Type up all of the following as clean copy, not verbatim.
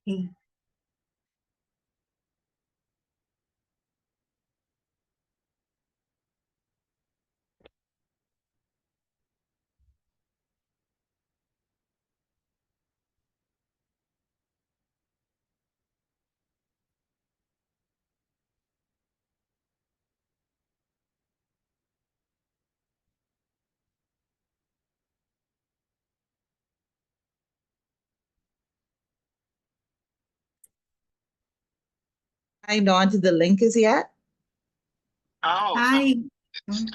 Okay. Signed on to the link as yet? Oh, Hi.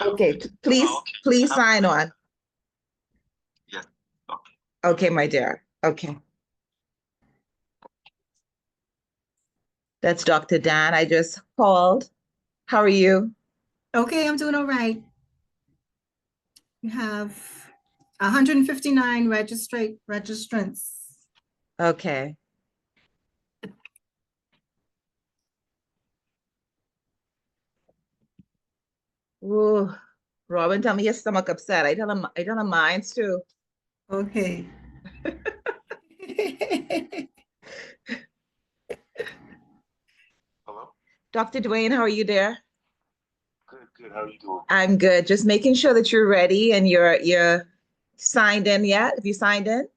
Okay, please, okay. please sign on. Yes. Okay. Okay, my dear. Okay. That's Dr. Dan. I just called. How are you? Okay, I'm doing all right. You have 159 registrants. Okay. Ooh, Robin, tell me your stomach upset. I tell him mine's too. Okay. Hello? Dr. Dwayne, how are you, dear? Good, good. How are you doing? I'm good. Just making sure that you're ready and you're signed in yet. Have you signed in?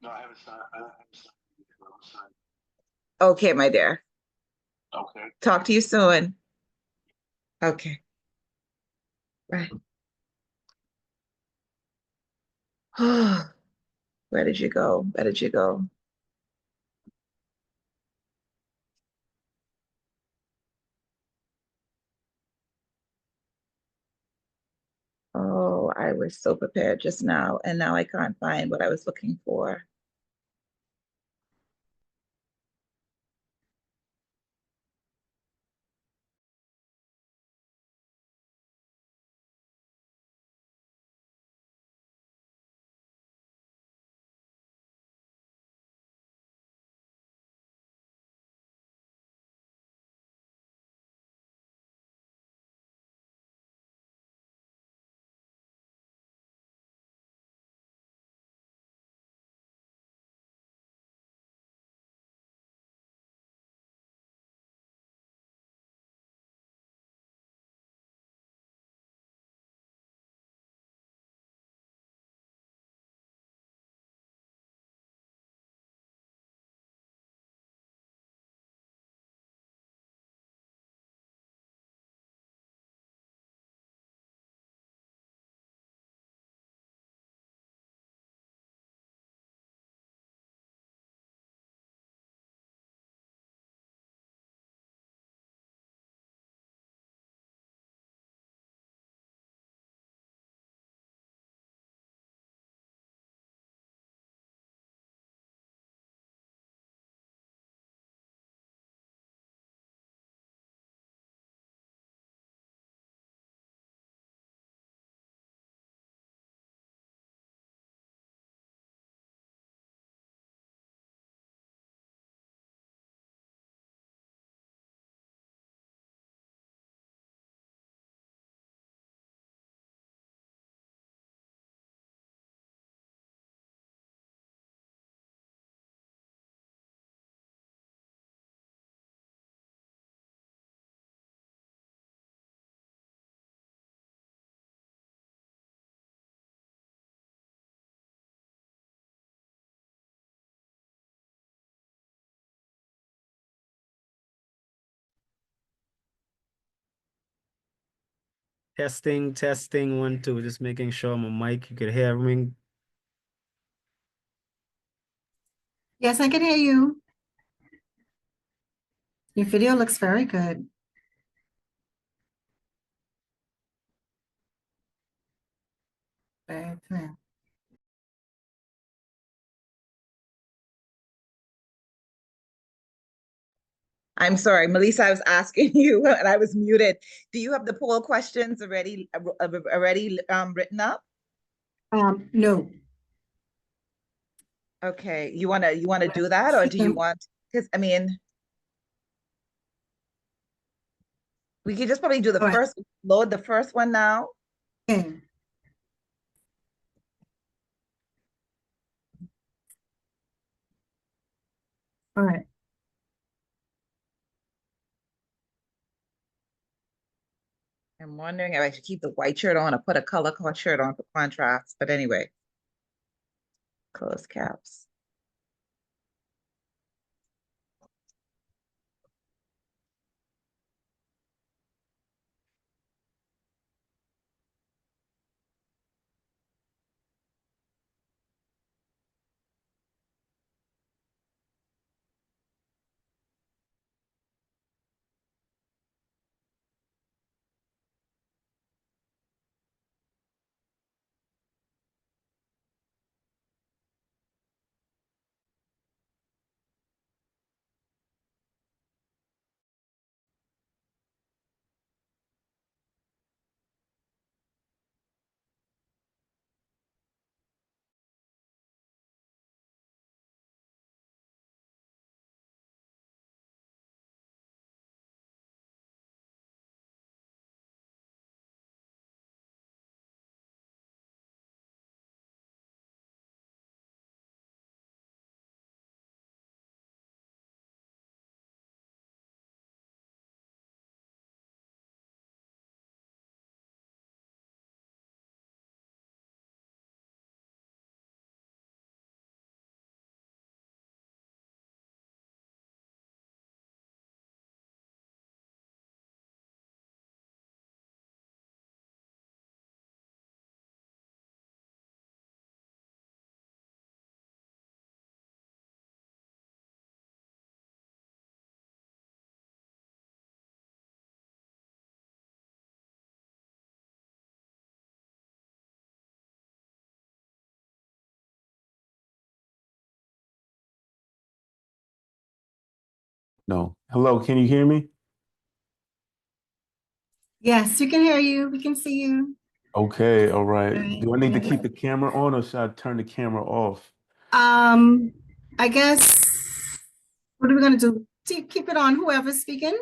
No, I haven't signed. I haven't signed. I haven't signed. Okay, my dear. Okay. Talk to you soon. Okay. Right. Where did you go? Where did you go? Oh, I was so prepared just now, and now I can't find what I was looking for. Testing, testing, 1, 2. Just making sure my mic, you could hear me. Yes, I can hear you. Your video looks very good. Very clear. I'm sorry, Melissa, I was asking you and I was muted. Do you have the poll questions already written up? No. Okay, you wanna do that, or do you want, because I mean, we could just probably do the All right. first, load the first one now. Okay. All right. I'm wondering if I should keep the white shirt on or put a color shirt on for contrast, but anyway. Close caps. No. Hello, can you hear me? Yes, we can hear you. We can see you. Okay, all right. Right. Do I need to Yeah. keep the camera on or should I turn the camera off? I guess, what are we gonna do? Keep it on, whoever's speaking?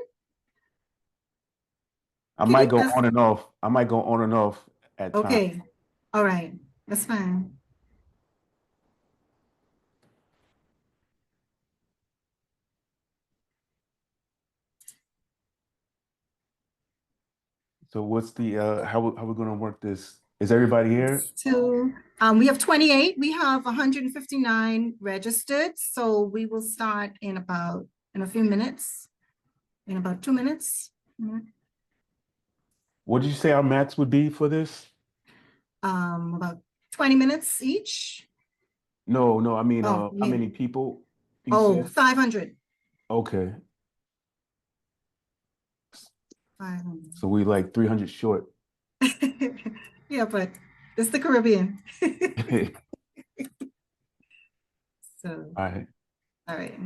I Can might you go just, on and off. I might go on and off at times. okay, all right, that's fine. So what's the how we gonna work this? Is everybody here? So, we have 28, we have 159 registered, so we will start in a few minutes, in about 2 minutes. What did you say our max would be for this? About 20 minutes each. No, no, I mean Oh, how yeah. many people you Oh, said? 500. Okay. 500. So we like 300 short. Yeah, but it's the Caribbean. So, All right. all right.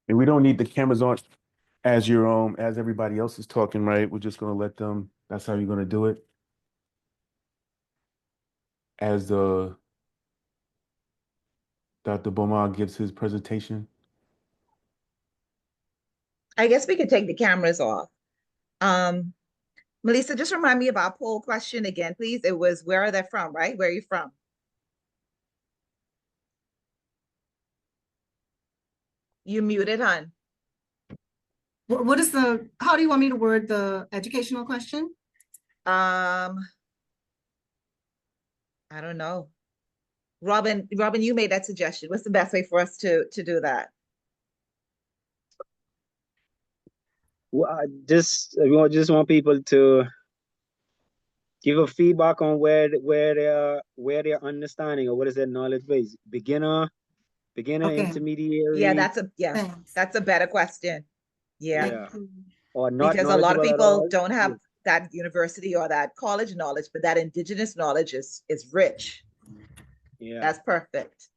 And we don't need the cameras on as everybody else is talking, right? We're just gonna let them, that's how you're gonna do it. As the Dr. Beaumont gives his presentation. I guess we could take the cameras off. Um, Melissa, just remind me of our poll question again, please. It was, where are they from, right? Where are you from? You muted, hon. What is how do you want me to word the educational question? I don't know. Robin, you made that suggestion. What's the best way for us to do that? Well, just want people to give a feedback on where their understanding or what is their knowledge base. Beginner, Okay. intermediary, Thanks. That's a better question. Yeah, yeah, or not because a lot of knowledgeable at people all. don't Yeah. have that university or that college knowledge, but that indigenous knowledge is rich. Yeah. That's perfect.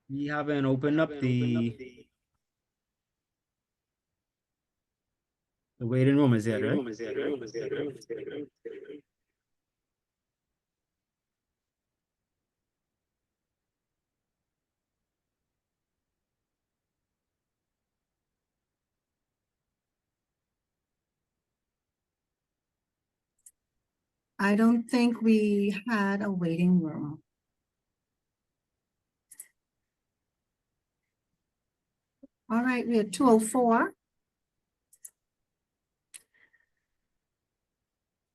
We haven't opened up the waiting room is yet, right? I don't think we had a waiting room. All right, we had 204.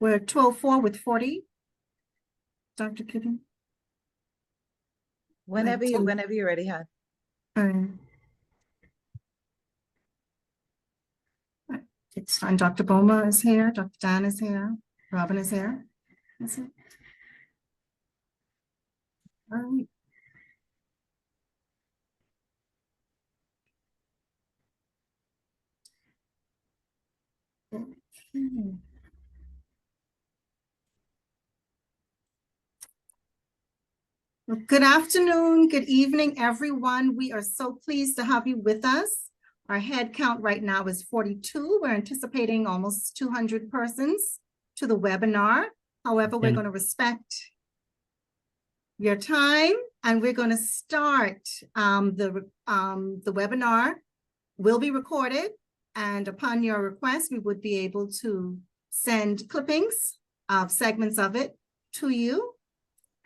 We're at 204 with 40. Dr. Kitty. Whenever you're ready, hon. It's fine. Dr. Boma is here. Dr. Dan is here. Robin is here. That's it. All right. Okay. Well, good afternoon, good evening, everyone. We are so pleased to have you with us. Our head count right now is 42. We're anticipating almost 200 persons to the webinar. However, we're going to respect your time and we're going to start. The webinar will be recorded, and upon your request, we would be able to send clippings of segments of it to you.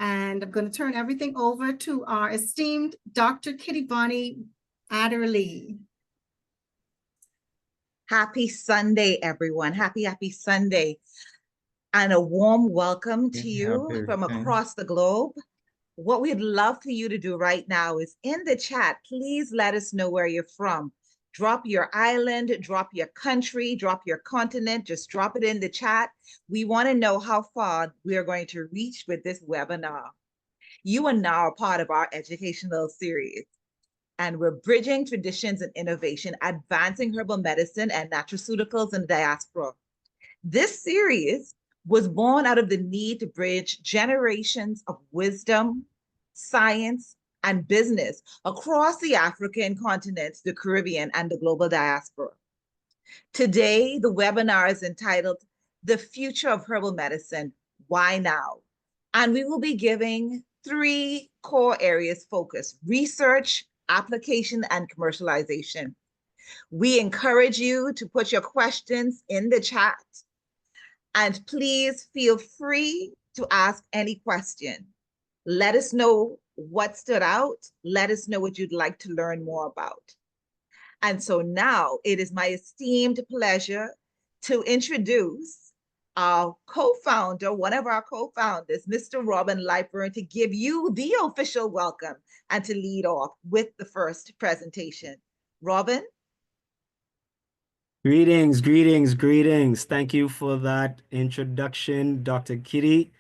And I'm going to turn everything over to our esteemed Dr. Kitty Bonnie Adderley. Happy Sunday, everyone. Happy Sunday. And a warm welcome to you from across the globe. What we'd love for you to do right now is in the chat, please let us know where you're from. Drop your island, drop your country, drop your continent, just drop it in the chat. We want to know how far we are going to reach with this webinar. You are now a part of our educational series, and we're bridging traditions and innovation, advancing herbal medicine and nutraceuticals in the diaspora. This series was born out of the need to bridge generations of wisdom, science, and business across the African continent, the Caribbean, and the global diaspora. Today, the webinar is entitled The Future of Herbal Medicine, Why Now? And we will be giving 3 core areas focus: research, application, and commercialization. We encourage you to put your questions in the chat, and please feel free to ask any question. Let us know what stood out. Let us know what you'd like to learn more about. And so now it is my esteemed pleasure to introduce our co-founder, one of our co-founders, Mr. Robin Lightburn, to give you the official welcome and to lead off with the first presentation. Robin? Greetings, greetings, greetings. Thank you for that introduction, Dr. Kitty.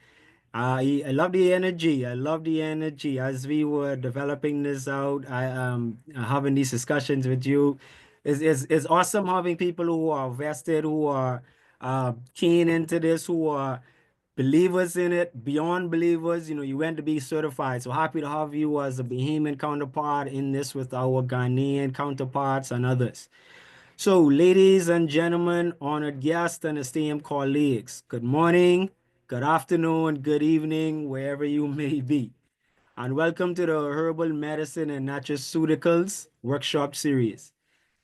I love the energy. I love the energy. As we were developing this out, having these discussions with you. It's awesome having people who are vested, who are keen into this, who are believers in it, beyond believers. You know, you went to be certified. So happy to have you as a Bahamian counterpart in this with our Ghanaian counterparts and others. So, ladies and gentlemen, honored guests and esteemed colleagues, good morning, good afternoon, good evening, wherever you may be. And welcome to the Herbal Medicine and Nutraceuticals Workshop Series.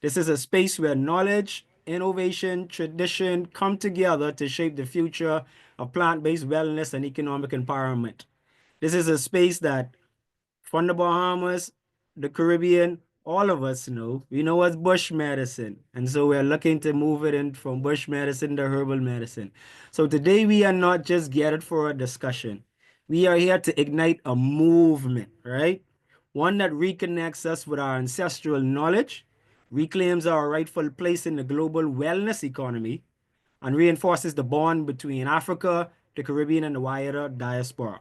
This is a space where knowledge, innovation, tradition come together to shape the future of plant-based wellness and economic empowerment. This is a space that from the Bahamas, the Caribbean, all of us know. We know what's bush medicine. And so we're looking to move it in from bush medicine to herbal medicine. So today we are not just gathered for a discussion. We are here to ignite a movement, right? One that reconnects us with our ancestral knowledge, reclaims our rightful place in the global wellness economy, and reinforces the bond between Africa, the Caribbean, and the wider diaspora.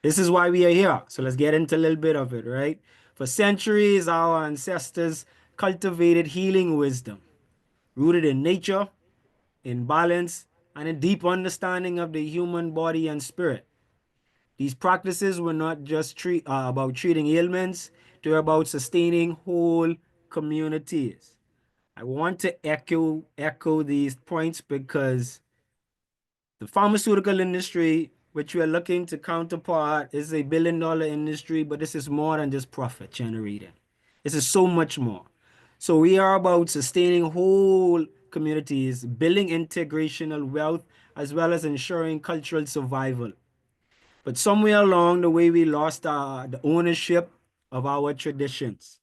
This is why we are here. So let's get into a little bit of it, right? For centuries, our ancestors cultivated healing wisdom, rooted in nature, in balance, and a deep understanding of the human body and spirit. These practices were not just about treating ailments, they were about sustaining whole communities. I want to echo these points because the pharmaceutical industry, which we are looking to counterpart, is a billion-dollar industry, but this is more than just profit generating. This is so much more. So we are about sustaining whole communities, building integrational wealth, as well as ensuring cultural survival. But somewhere along the way, we lost the ownership of our traditions.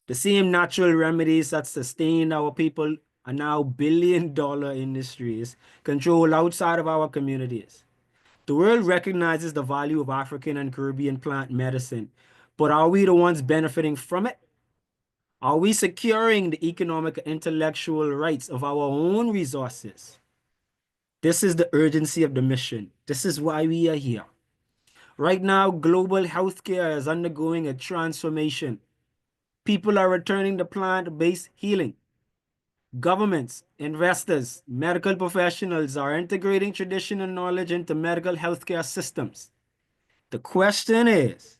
The same natural remedies that sustained our people are now billion-dollar industries controlled outside of our communities. The world recognizes the value of African and Caribbean plant medicine, but are we the ones benefiting from it? Are we securing the economic and intellectual rights of our own resources? This is the urgency of the mission. This is why we are here. Right now, global healthcare is undergoing a transformation. People are returning to plant-based healing. Governments, investors, medical professionals are integrating traditional knowledge into medical healthcare systems. The question is,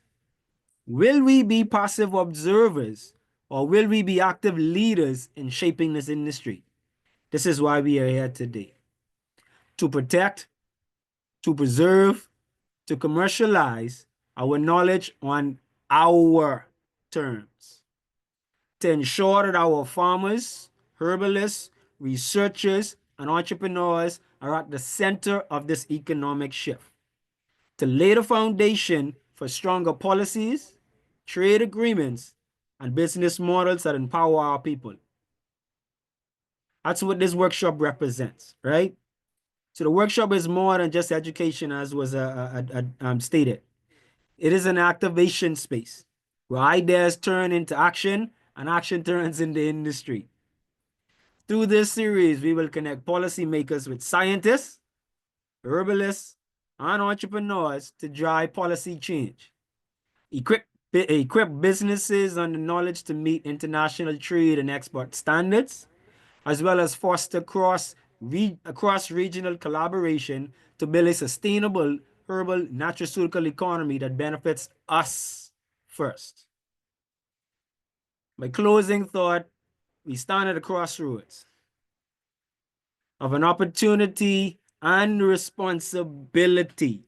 will we be passive observers or will we be active leaders in shaping this industry? This is why we are here today. To protect, to preserve, to commercialize our knowledge on our terms. To ensure that our farmers, herbalists, researchers, and entrepreneurs are at the center of this economic shift. To lay the foundation for stronger policies, trade agreements, and business models that empower our people. That's what this workshop represents, right? So the workshop is more than just education, as was stated. It is an activation space where ideas turn into action and action turns into industry. Through this series, we will connect policymakers with scientists, herbalists, and entrepreneurs to drive policy change. Equip businesses on the knowledge to meet international trade and export standards, as well as foster cross-regional collaboration to build a sustainable herbal nutraceutical economy that benefits us first. My closing thought, we stand at a crossroads of an opportunity and responsibility.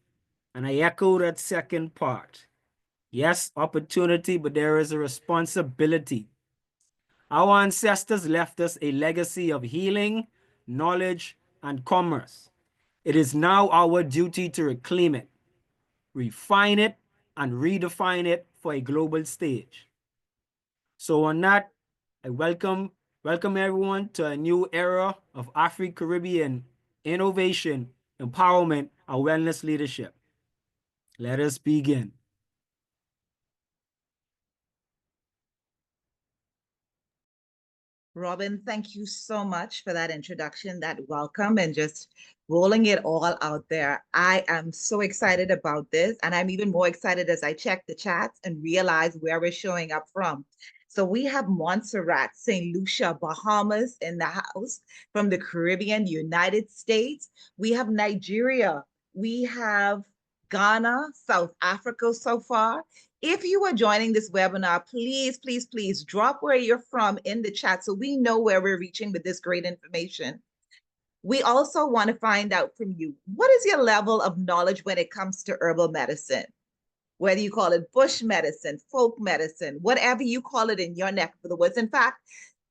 And I echo that second part. Yes, opportunity, but there is a responsibility. Our ancestors left us a legacy of healing, knowledge, and commerce. It is now our duty to reclaim it, refine it, and redefine it for a global stage. So on that, I welcome everyone to a new era of Afro-Caribbean innovation, empowerment, and wellness leadership. Let us begin. Robin, thank you so much for that introduction, that welcome, and just rolling it all out there. I am so excited about this, and I'm even more excited as I check the chats and realize where we're showing up from. So we have Montserrat, St. Lucia, Bahamas in the house from the Caribbean, United States. We have Nigeria. We have Ghana, South Africa so far, If you are joining this webinar, please, please, please drop where you're from in the chat so we know where we're reaching with this great information. We also want to find out from you, what is your level of knowledge when it comes to herbal medicine? Whether you call it bush medicine, folk medicine, whatever you call it in your neck of the woods. In fact,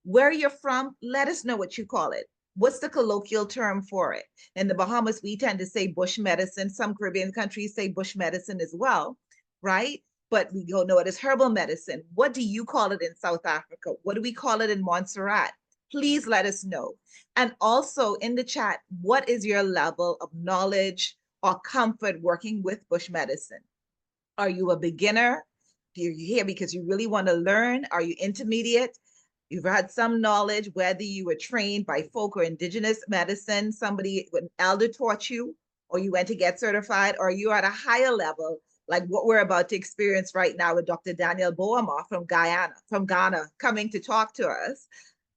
where you're from, let us know what you call it. What's the colloquial term for it? In the Bahamas, we tend to say bush medicine. Some Caribbean countries say bush medicine as well, right? But we don't know it as herbal medicine. What do you call it in South Africa? What do we call it in Montserrat? Please let us know. And also in the chat, what is your level of knowledge or comfort working with bush medicine? Are you a beginner? Are you here because you really want to learn? Are you intermediate? You've had some knowledge, whether you were trained by folk or indigenous medicine, somebody, an elder taught you, or you went to get certified, or you're at a higher level, like what we're about to experience right now with Dr. Daniel Boamah from Ghana, coming to talk to us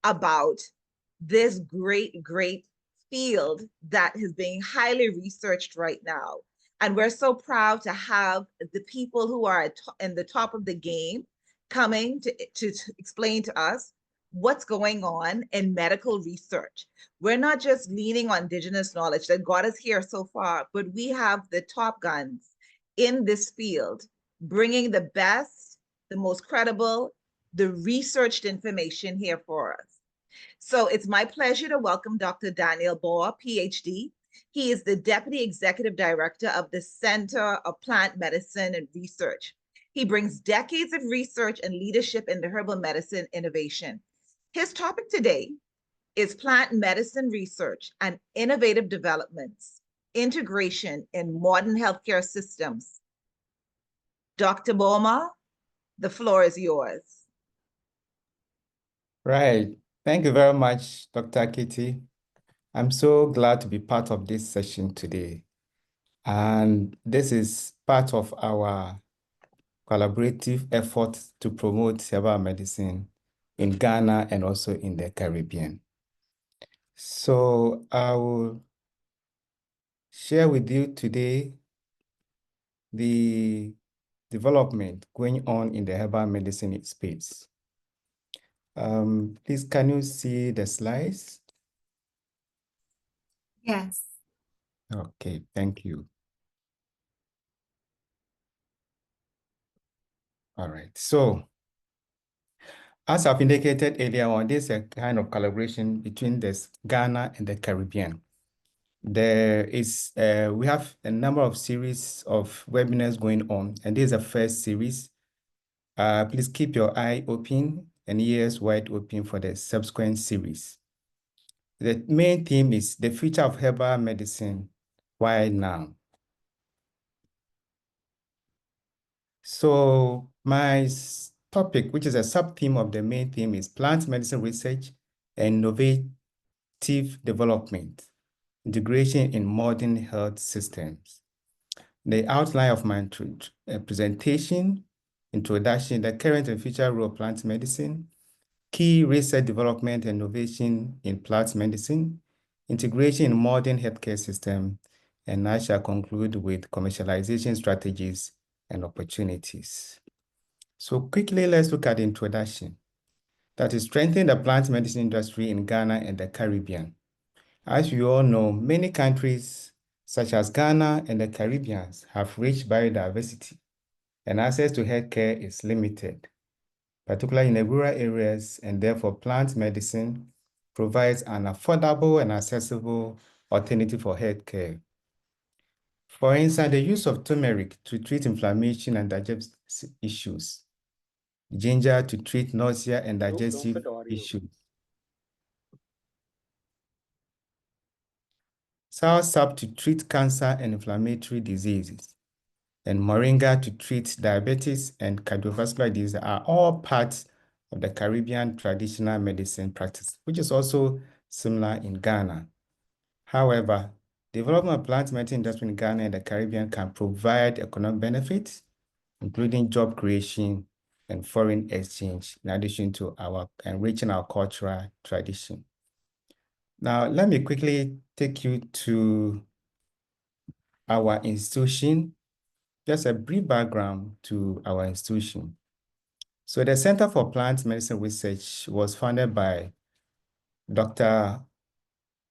about this great, great field that is being highly researched right now. And we're so proud to have the people who are in the top of the game coming to explain to us what's going on in medical research. We're not just leaning on indigenous knowledge that got us here so far, but we have the top guns in this field, bringing the best, the most credible, the researched information here for us. So it's my pleasure to welcome Dr. Daniel Boamah, PhD. He is the Deputy Executive Director of the Center of Plant Medicine and Research. He brings decades of research and leadership in the herbal medicine innovation. His topic today is plant medicine research and innovative developments, integration in modern healthcare systems. Dr. Boamah, the floor is yours. Right. Thank you very much, Dr. Kitty. I'm so glad to be part of this session today. And this is part of our collaborative effort to promote herbal medicine in Ghana and also in the Caribbean. So I will share with you today the development going on in the herbal medicine space. Please, can you see the slides? Yes. Okay, thank you. All right, so as I've indicated earlier on, this is a kind of collaboration between this Ghana and the Caribbean. There is, we have a number of series of webinars going on, and this is the first series. Please keep your eye open and ears wide open for the subsequent series. The main theme is the future of herbal medicine. Why now? So my topic, which is a sub-theme of the main theme, is plant medicine research and innovative development, integration in modern health systems. The outline of my presentation, introduction, the current and future role of plant medicine, key research development and innovation in plant medicine, integration in modern healthcare system, and I shall conclude with commercialization strategies and opportunities. So quickly, let's look at the introduction. That is strengthening the plant medicine industry in Ghana and the Caribbean. As you all know, many countries such as Ghana and the Caribbean have rich biodiversity, and access to healthcare is limited, particularly in the rural areas, and therefore plant medicine provides an affordable and accessible alternative for healthcare. For instance, the use of turmeric to treat inflammation and digestive issues, ginger to treat nausea and digestive issues, soursop to treat cancer and inflammatory diseases, and moringa to treat diabetes and cardiovascular disease are all parts of the Caribbean traditional medicine practice, which is also similar in Ghana. However, development of plant medicine industry in Ghana and the Caribbean can provide economic benefits, including job creation and foreign exchange, in addition to our enriching our cultural tradition. Now, let me quickly take you to our institution. just a brief background to our institution. So the Center for Plant Medicine Research was founded by Dr.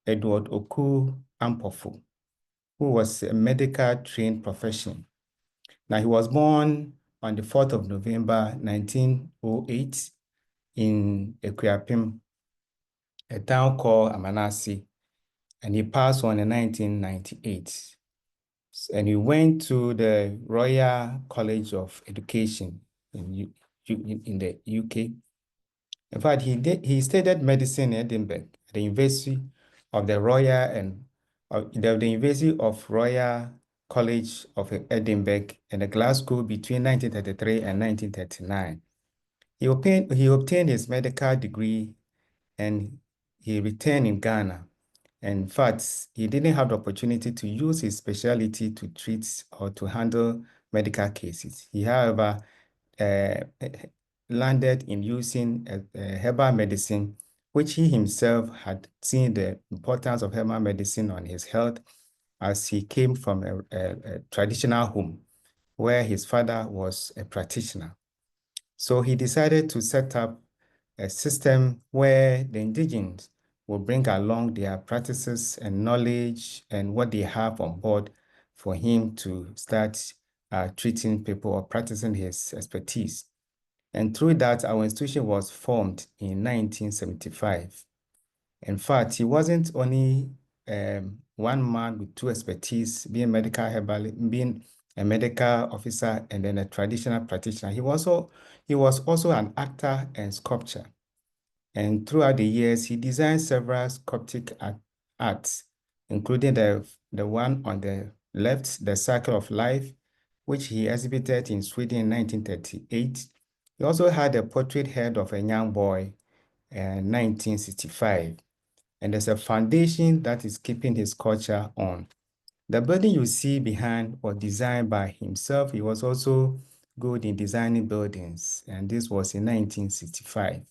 Edward Oku Ampofo, who was a medical trained professional. Now, he was born on the 4th of November, 1908 in Ekuapem, a town called Amanasi, and he passed on in 1998. And he went to the Royal College of Education in the UK. In fact, he studied medicine in Edinburgh at the University of the University of Royal College of Edinburgh and Glasgow between 1933 and 1939. He obtained his medical degree and he returned in Ghana. In fact, he didn't have the opportunity to use his specialty to treat or to handle medical cases. He, however, landed in using herbal medicine, which he himself had seen the importance of herbal medicine on his health as he came from a traditional home where his father was a practitioner. So he decided to set up a system where the indigenous will bring along their practices and knowledge and what they have on board for him to start treating people or practicing his expertise. And through that, our institution was formed in 1975. In fact, he wasn't only one man with two expertise, being being a medical officer and then a traditional practitioner. He was also an actor and sculptor. And throughout the years, he designed several sculptic arts, including the one on the left, the Circle of Life, which he exhibited in Sweden in 1938. He also had a portrait head of a young boy in 1965. And there's a foundation that is keeping his culture on. The building you see behind was designed by himself. He was also good in designing buildings, and this was in 1965.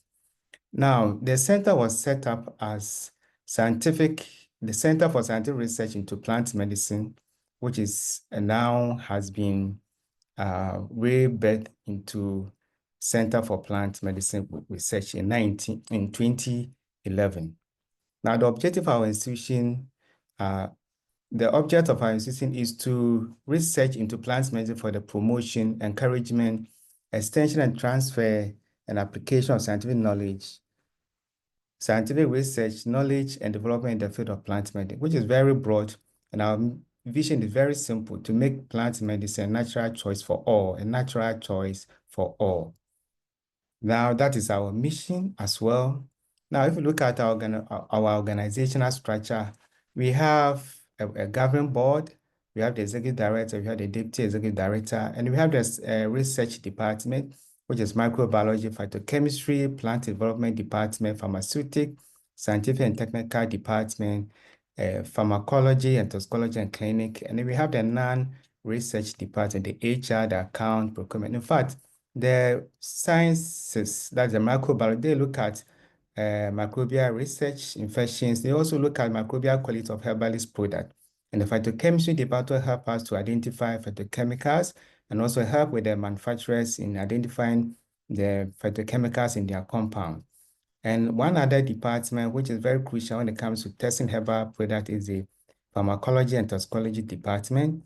Now, the center was set up as the Center for Scientific Research into Plant Medicine, which is now has been rebirthed into Center for Plant Medicine Research in 2011. Now, the objective of our institution, is to research into plant medicine for the promotion, encouragement, extension and transfer and application of scientific knowledge, scientific research, knowledge and development in the field of plant medicine, which is very broad. And our vision is very simple: to make plant medicine a natural choice for all, a natural choice for all. Now, that is our mission as well. Now, if you look at our organizational structure, we have a governing board, we have the executive director, we have the deputy executive director, and we have this research department, which is microbiology, phytochemistry, plant development department, pharmaceutical, scientific and technical department, pharmacology and toxicology and clinic. And then we have the non-research department, the HR, the account, procurement. In fact, the sciences, that's the microbiology, they look at microbial research, infections. They also look at microbial quality of herbalist product. And the phytochemistry department help us to identify phytochemicals and also help with the manufacturers in identifying the phytochemicals in their compound. And one other department, which is very crucial when it comes to testing herbal product, is the pharmacology and toxicology department,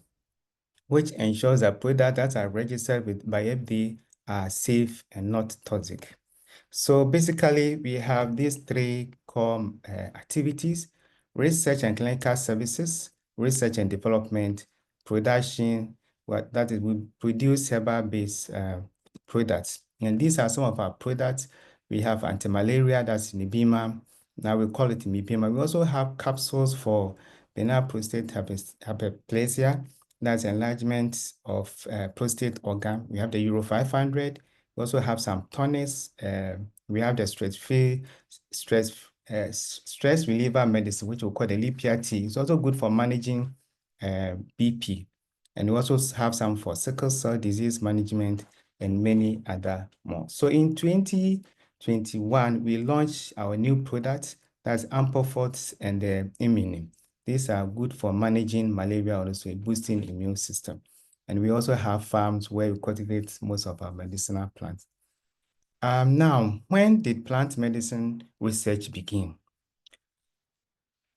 which ensures that products that are registered by FDA are safe and not toxic. So basically, we have these three core activities: research and clinical services, research and development, production. That is, we produce herbal-based products. And these are some of our products. We have anti-malaria, that's Nibima. Now we call it Nibima. We also have capsules for benign prostate hyperplasia. That's enlargement of prostate organ. We have the Euro 500. We also have some tonics. We have the stress reliever medicine, which we call the Lipia tea. It's also good for managing BP. And we also have some for sickle cell disease management and many other more. So in 2021, we launched our new product, that's Ampofort and the Immunim. These are good for managing malaria, also boosting immune system. And we also have farms where we cultivate most of our medicinal plants. Now, when did plant medicine research begin?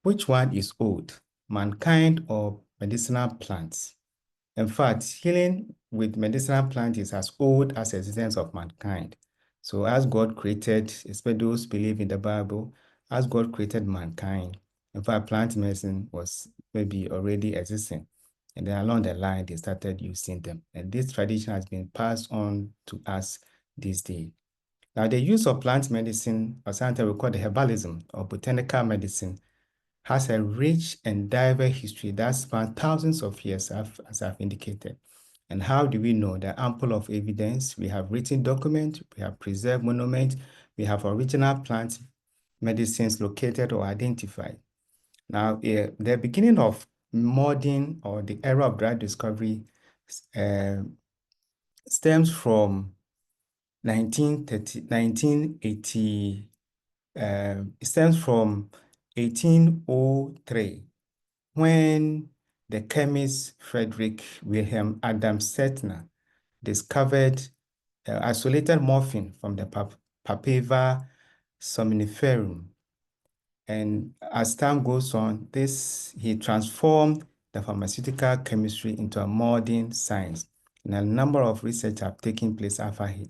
Which one is old, mankind or medicinal plants? In fact, healing with medicinal plants is as old as the existence of mankind. So as God created, especially those who believe in the Bible, as God created mankind, in fact, plant medicine was maybe already existing. And then along the line, they started using them. And this tradition has been passed on to us this day. Now, the use of plant medicine, or sometimes we call it herbalism or botanical medicine, has a rich and diverse history that spans thousands of years, as I've indicated. And how do we know? There are ample of evidence. We have written documents, we have preserved monuments, we have original plant medicines located or identified. Now, the beginning of modern or the era of drug discovery stems from 1980, it stems from 1803, when the chemist Frederick Wilhelm Adam Settner discovered isolated morphine from the Papaver somniferum. And as time goes on, he transformed the pharmaceutical chemistry into a modern science. And a number of research have taken place after his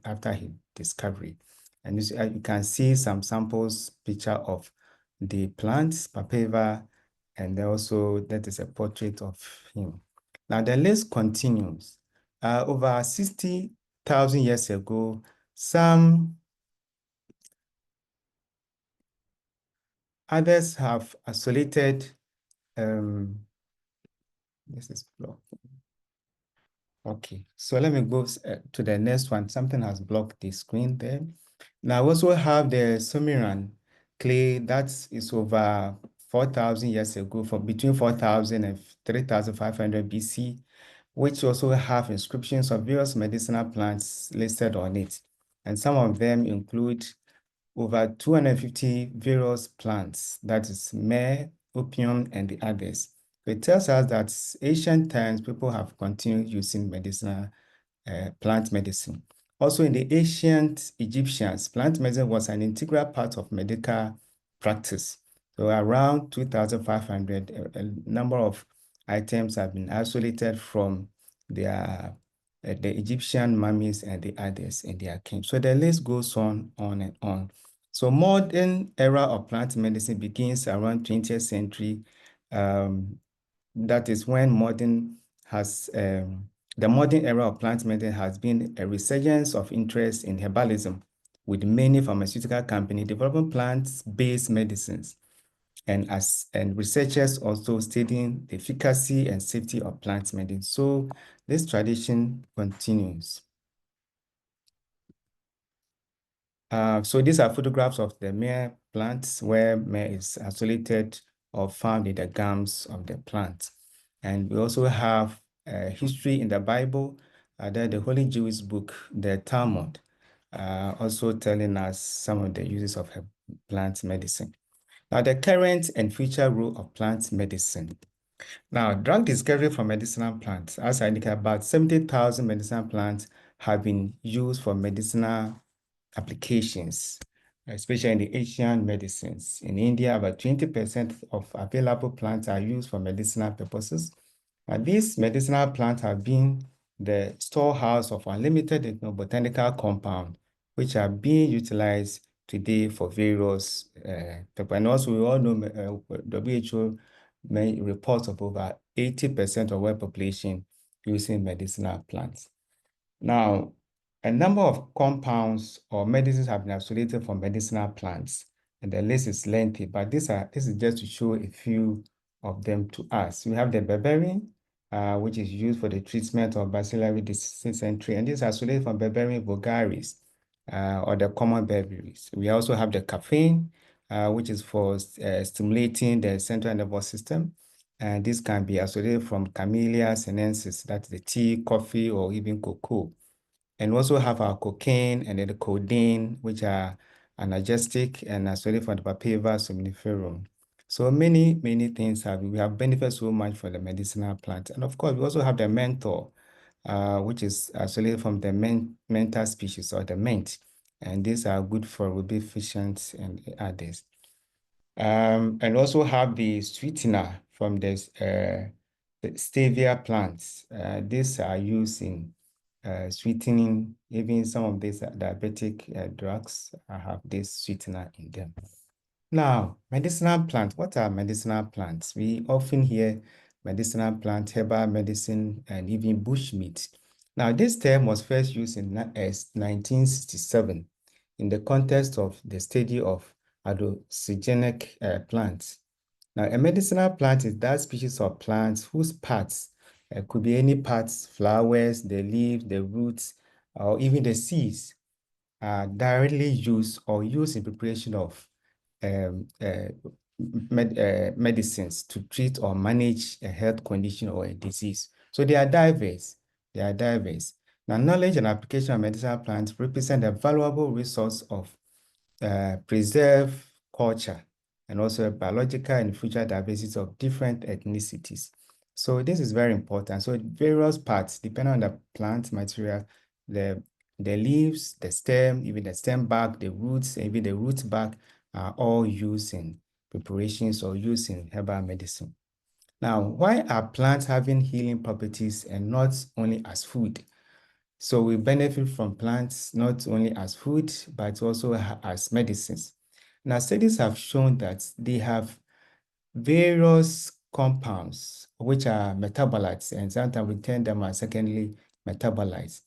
discovery. And you can see some samples, picture of the plants, Papaver, and also that is a portrait of him. Now the list continues. Over 60,000 years ago, some others have isolated, this is blocked. Okay, so let me go to the next one. Something has blocked the screen there. Now I also have the Sumerian clay that is over 4,000 years ago, from between 4,000 and 3,500 BC, which also have inscriptions of various medicinal plants listed on it. And some of them include over 250 various plants, that is myrrh, opium, and the others. So it tells us that ancient times, people have continued using medicinal plant medicine. Also in the ancient Egyptians, plant medicine was an integral part of medical practice. So around 2,500, a number of items have been isolated from the Egyptian mummies and the others in their camp. So the list goes on and on. So modern era of plant medicine begins around 20th century. That is when the modern era of plant medicine has been a resurgence of interest in herbalism, with many pharmaceutical companies developing plant-based medicines, and researchers also studying the efficacy and safety of plant medicine. So this tradition continues. So these are photographs of the myrrh plants, where myrrh is isolated or found in the gums of the plant. And we also have history in the Bible, the Holy Jewish book, the Talmud, also telling us some of the uses of plant medicine. Now, the current and future role of plant medicine. Now, drug discovery from medicinal plants. As I indicated, about 70,000 medicinal plants have been used for medicinal applications, especially in the Asian medicines. In India, about 20% of available plants are used for medicinal purposes. These medicinal plants have been the storehouse of unlimited botanical compounds, which are being utilized today for various purposes. And also, we all know WHO reports of over 80% of world population using medicinal plants. Now, a number of compounds or medicines have been isolated from medicinal plants, and the list is lengthy, but this is just to show a few of them to us. We have the berberine, which is used for the treatment of bacillary dysentery, and this is isolated from Berberine vulgaris, or the common berberis. We also have the caffeine, which is for stimulating the central nervous system, and this can be isolated from Camellia sinensis, that's the tea, coffee, or even cocoa. And we also have our cocaine and then the codeine, which are analgesic and isolated from the Papaver somniferum. So many things we have benefited so much from the medicinal plant. And of course, we also have the menthol, which is isolated from the mental species or the mint. And these are good for rubificants and others. And also have the sweetener from the stevia plants. These are used in sweetening. Even some of these diabetic drugs have this sweetener in them. Now, medicinal plants. What are medicinal plants? We often hear medicinal plant, herbal medicine, and even bushmeat. Now, this term was first used in 1967 in the context of the study of adaptogenic plants. Now, a medicinal plant is that species of plants whose parts, could be any parts, flowers, the leaves, the roots, or even the seeds, are directly used or used in preparation of medicines to treat or manage a health condition or a disease. So they are diverse. They are diverse. Now, knowledge and application of medicinal plants represent a valuable resource of preserved culture and also a biological and future diversity of different ethnicities. So this is very important. So various parts, depending on the plant material, the leaves, the stem, even the stem bark, the roots, even the root bark are all used in preparations or used in herbal medicine. Now, why are plants having healing properties and not only as food? So we benefit from plants not only as food, but also as medicines. Now, studies have shown that they have various compounds which are metabolites, and sometimes we term them as secondary metabolites.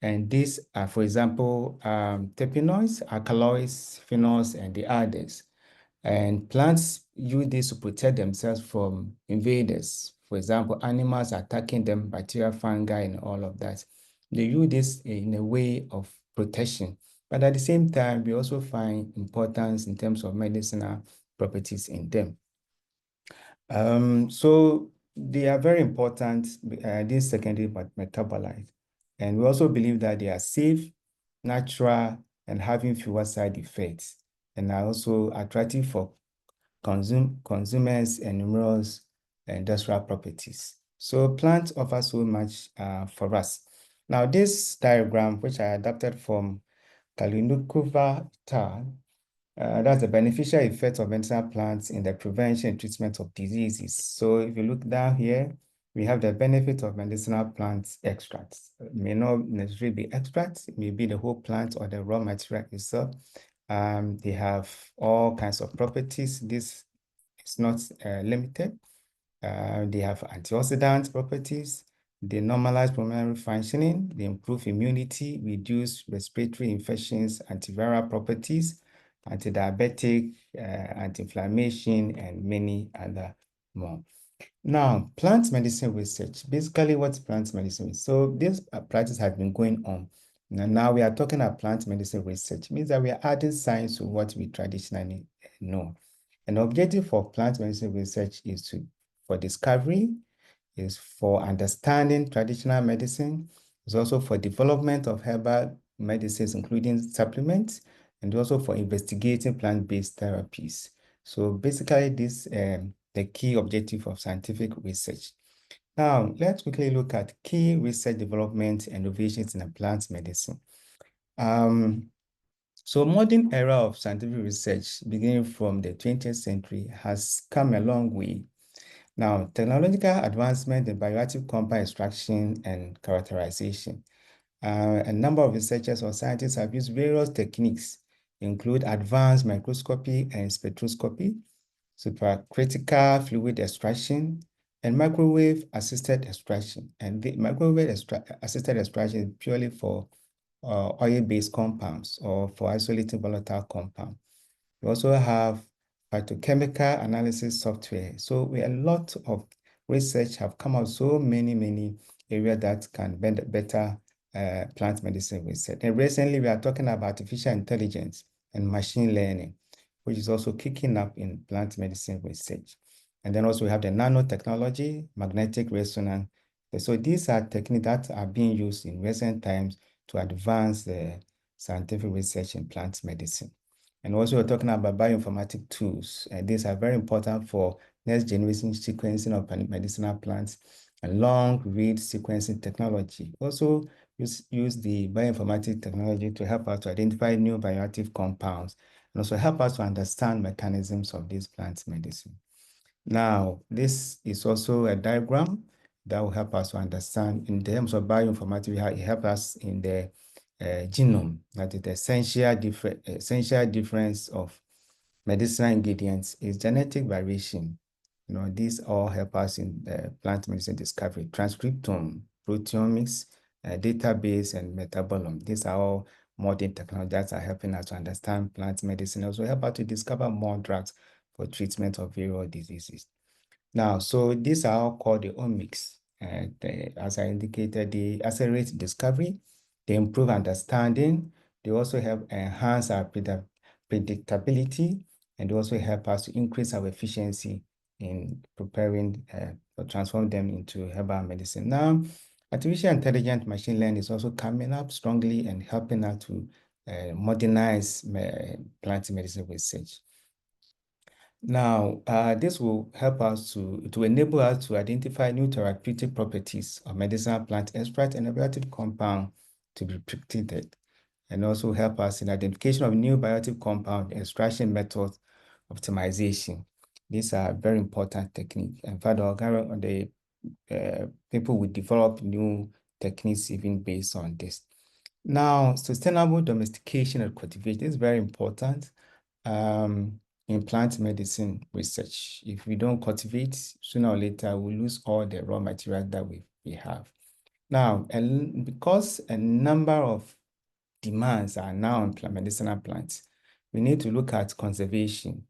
And these are, for example, terpenoids, alkaloids, phenols, and the others. And plants use this to protect themselves from invaders. For example, animals attacking them, bacteria, fungi, and all of that. They use this in a way of protection. But at the same time, we also find importance in terms of medicinal properties in them. So they are very important, these secondary metabolites. And we also believe that they are safe, natural, and having fewer side effects, and are also attractive for consumers and numerous industrial properties. So plants offer so much for us. Now, this diagram, which I adapted from Kalinukova et al., that's the beneficial effects of medicinal plants in the prevention and treatment of diseases. So if you look down here, we have the benefit of medicinal plants extracts. It may not necessarily be extracts, it may be the whole plant or the raw material itself. They have all kinds of properties. This is not limited. They have antioxidant properties. They normalize pulmonary functioning. They improve immunity, reduce respiratory infections, antiviral properties, anti-diabetic, anti-inflammation, and many other more. Now, plant medicine research. Basically, what's plant medicine? So this practice has been going on. Now we are talking about plant medicine research. It means that we are adding science to what we traditionally know. An objective for plant medicine research is for discovery, is for understanding traditional medicine, is also for development of herbal medicines, including supplements, and also for investigating plant-based therapies. So basically, this the key objective of scientific research. Now, let's quickly look at key research developments and innovations in plant medicine. So modern era of scientific research, beginning from the 20th century, has come a long way. Now, technological advancement in bioactive compound extraction and characterization. A number of researchers or scientists have used various techniques, include advanced microscopy and spectroscopy, supercritical fluid extraction, and microwave-assisted extraction. And the microwave-assisted extraction is purely for oil-based compounds or for isolating volatile compound. We also have phytochemical analysis software. So a lot of research have come out, so many areas that can better plant medicine research. And recently we are talking about artificial intelligence and machine learning, which is also kicking up in plant medicine research. And then also we have the nanotechnology, magnetic resonance. So these are techniques that are being used in recent times to advance the scientific research in plant medicine. And also we're talking about bioinformatic tools. And these are very important for next generation sequencing of medicinal plants and long read sequencing technology. Also use the bioinformatics technology to help us to identify new bioactive compounds and also help us to understand mechanisms of these plant medicine. Now, this is also a diagram that will help us to understand in terms of bioinformatics, it helps us in the genome, that is the essential difference of medicinal ingredients is genetic variation. These all help us in plant medicine discovery, transcriptome, proteomics, database, and metabolome. These are all modern technologies that are helping us to understand plant medicine, also help us to discover more drugs for treatment of various diseases. Now, so these are all called the omics. As I indicated, they accelerate discovery, they improve understanding, they also help enhance our predictability, and they also help us to increase our efficiency in preparing or transform them into herbal medicine. Now, artificial intelligence machine learning is also coming up strongly and helping us to modernize plant medicine research. Now, this will help us to enable us to identify new therapeutic properties of medicinal plant extract and bioactive compound to be predicted, and also help us in identification of new bioactive compound extraction methods optimization. These are very important techniques. In fact, the people will develop new techniques even based on this. Now, sustainable domestication and cultivation is very important in plant medicine research. If we don't cultivate, sooner or later, we'll lose all the raw materials that we have. Now, and because a number of demands are now on medicinal plants, we need to look at conservation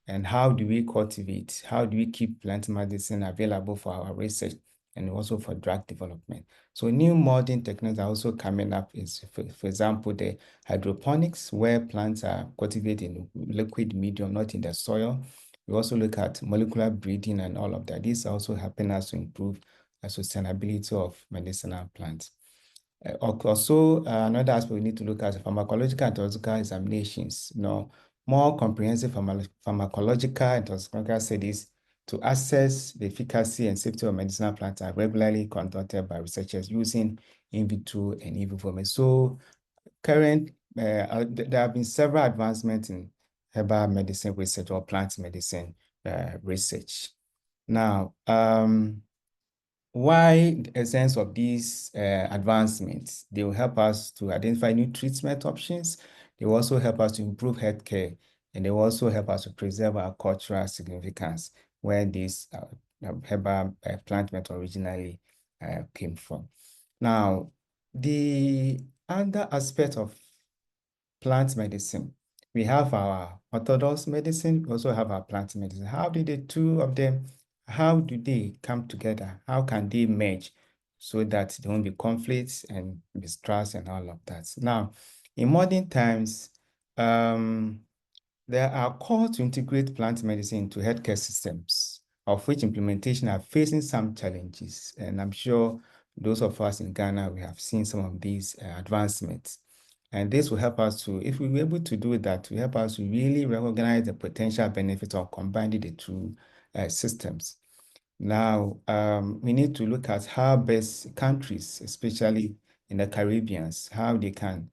and how do we cultivate, how do we keep plant medicine available for our research and also for drug development. So new modern techniques are also coming up, is for example, the hydroponics, where plants are cultivated in liquid medium, not in the soil. We also look at molecular breeding and all of that. These are also helping us to improve the sustainability of medicinal plants. Also, another aspect we need to look at pharmacological and toxicological examinations. More comprehensive pharmacological and toxicological studies to assess the efficacy and safety of medicinal plants are regularly conducted by researchers using in vitro and in vivo methods. So, there have been several advancements in herbal medicine research or plant medicine research. Now, why the essence of these advancements? They will help us to identify new treatment options. They will also help us to improve healthcare, and they will also help us to preserve our cultural significance, where these herbal plant method originally came from. Now, the other aspect of plant medicine, we have our orthodox medicine, we also have our plant medicine. How did the two of them, how do they come together? How can they merge so that there won't be conflicts and mistrust and all of that? Now, in modern times, there are calls to integrate plant medicine into healthcare systems, of which implementation are facing some challenges. And I'm sure those of us in Ghana, we have seen some of these advancements. And this will help us to, if we were able to do that, will help us to really recognize the potential benefits of combining the two systems. Now, we need to look at how best countries, especially in the Caribbean, how they can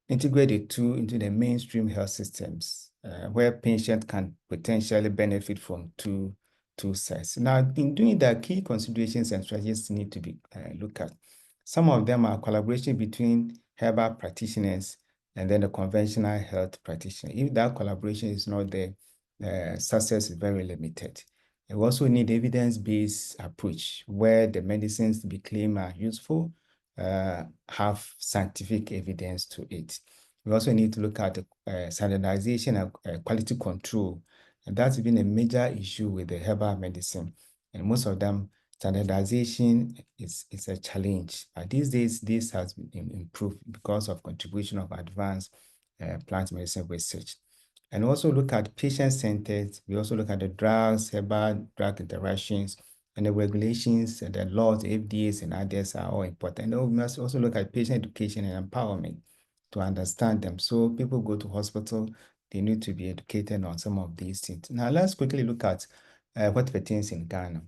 integrate the two into the mainstream health systems, where patients can potentially benefit from two sides. Now, in doing that, key considerations and strategies need to be looked at. Some of them are collaboration between herbal practitioners and then the conventional health practitioner. If that collaboration is not there, success is very limited. We also need evidence-based approach where the medicines to be claimed are useful, have scientific evidence to it. We also need to look at the standardization and quality control. And that's been a major issue with the herbal medicine. And most of them, standardization is a challenge. These days, this has been improved because of contribution of advanced plant medicine research. And also look at patient-centered. We also look at the drugs, herbal drug interactions, and the regulations and the laws, the FDAs and others are all important. And we must also look at patient education and empowerment to understand them. So people go to hospital, they need to be educated on some of these things. Now let's quickly look at what pertains in Ghana.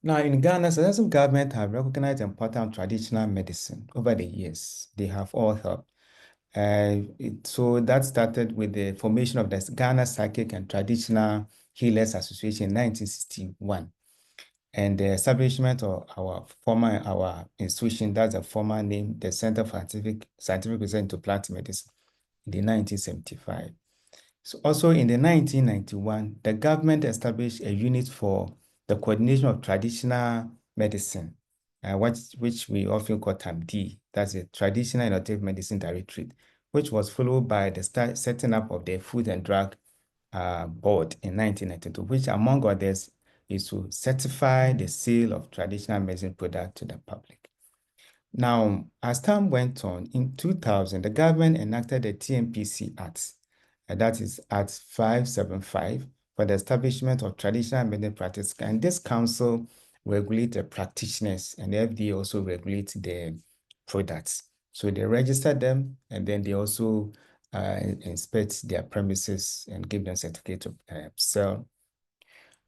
Now, in Ghana, successive governments have recognized the importance of traditional medicine over the years. They have all helped. So that started with the formation of the Ghana Psychic and Traditional Healers Association in 1961. And the establishment of our institution, that's a former name, the Center for Scientific Research into Plant Medicine, in 1975. So also in the 1991, the government established a unit for the coordination of traditional medicine, which we often call TAMD. That's a Traditional Innovative Medicine Directorate, which was followed by the setting up of the Food and Drug Board in 1992, which among others is to certify the sale of traditional medicine products to the public. Now, as time went on, in 2000, the government enacted the TNPC Act, and that is Act 575, for the establishment of traditional medicine practice. And this council regulates the practitioners, and the FDA also regulates the products. So they register them, and then they also inspect their premises and give them certificate of sale.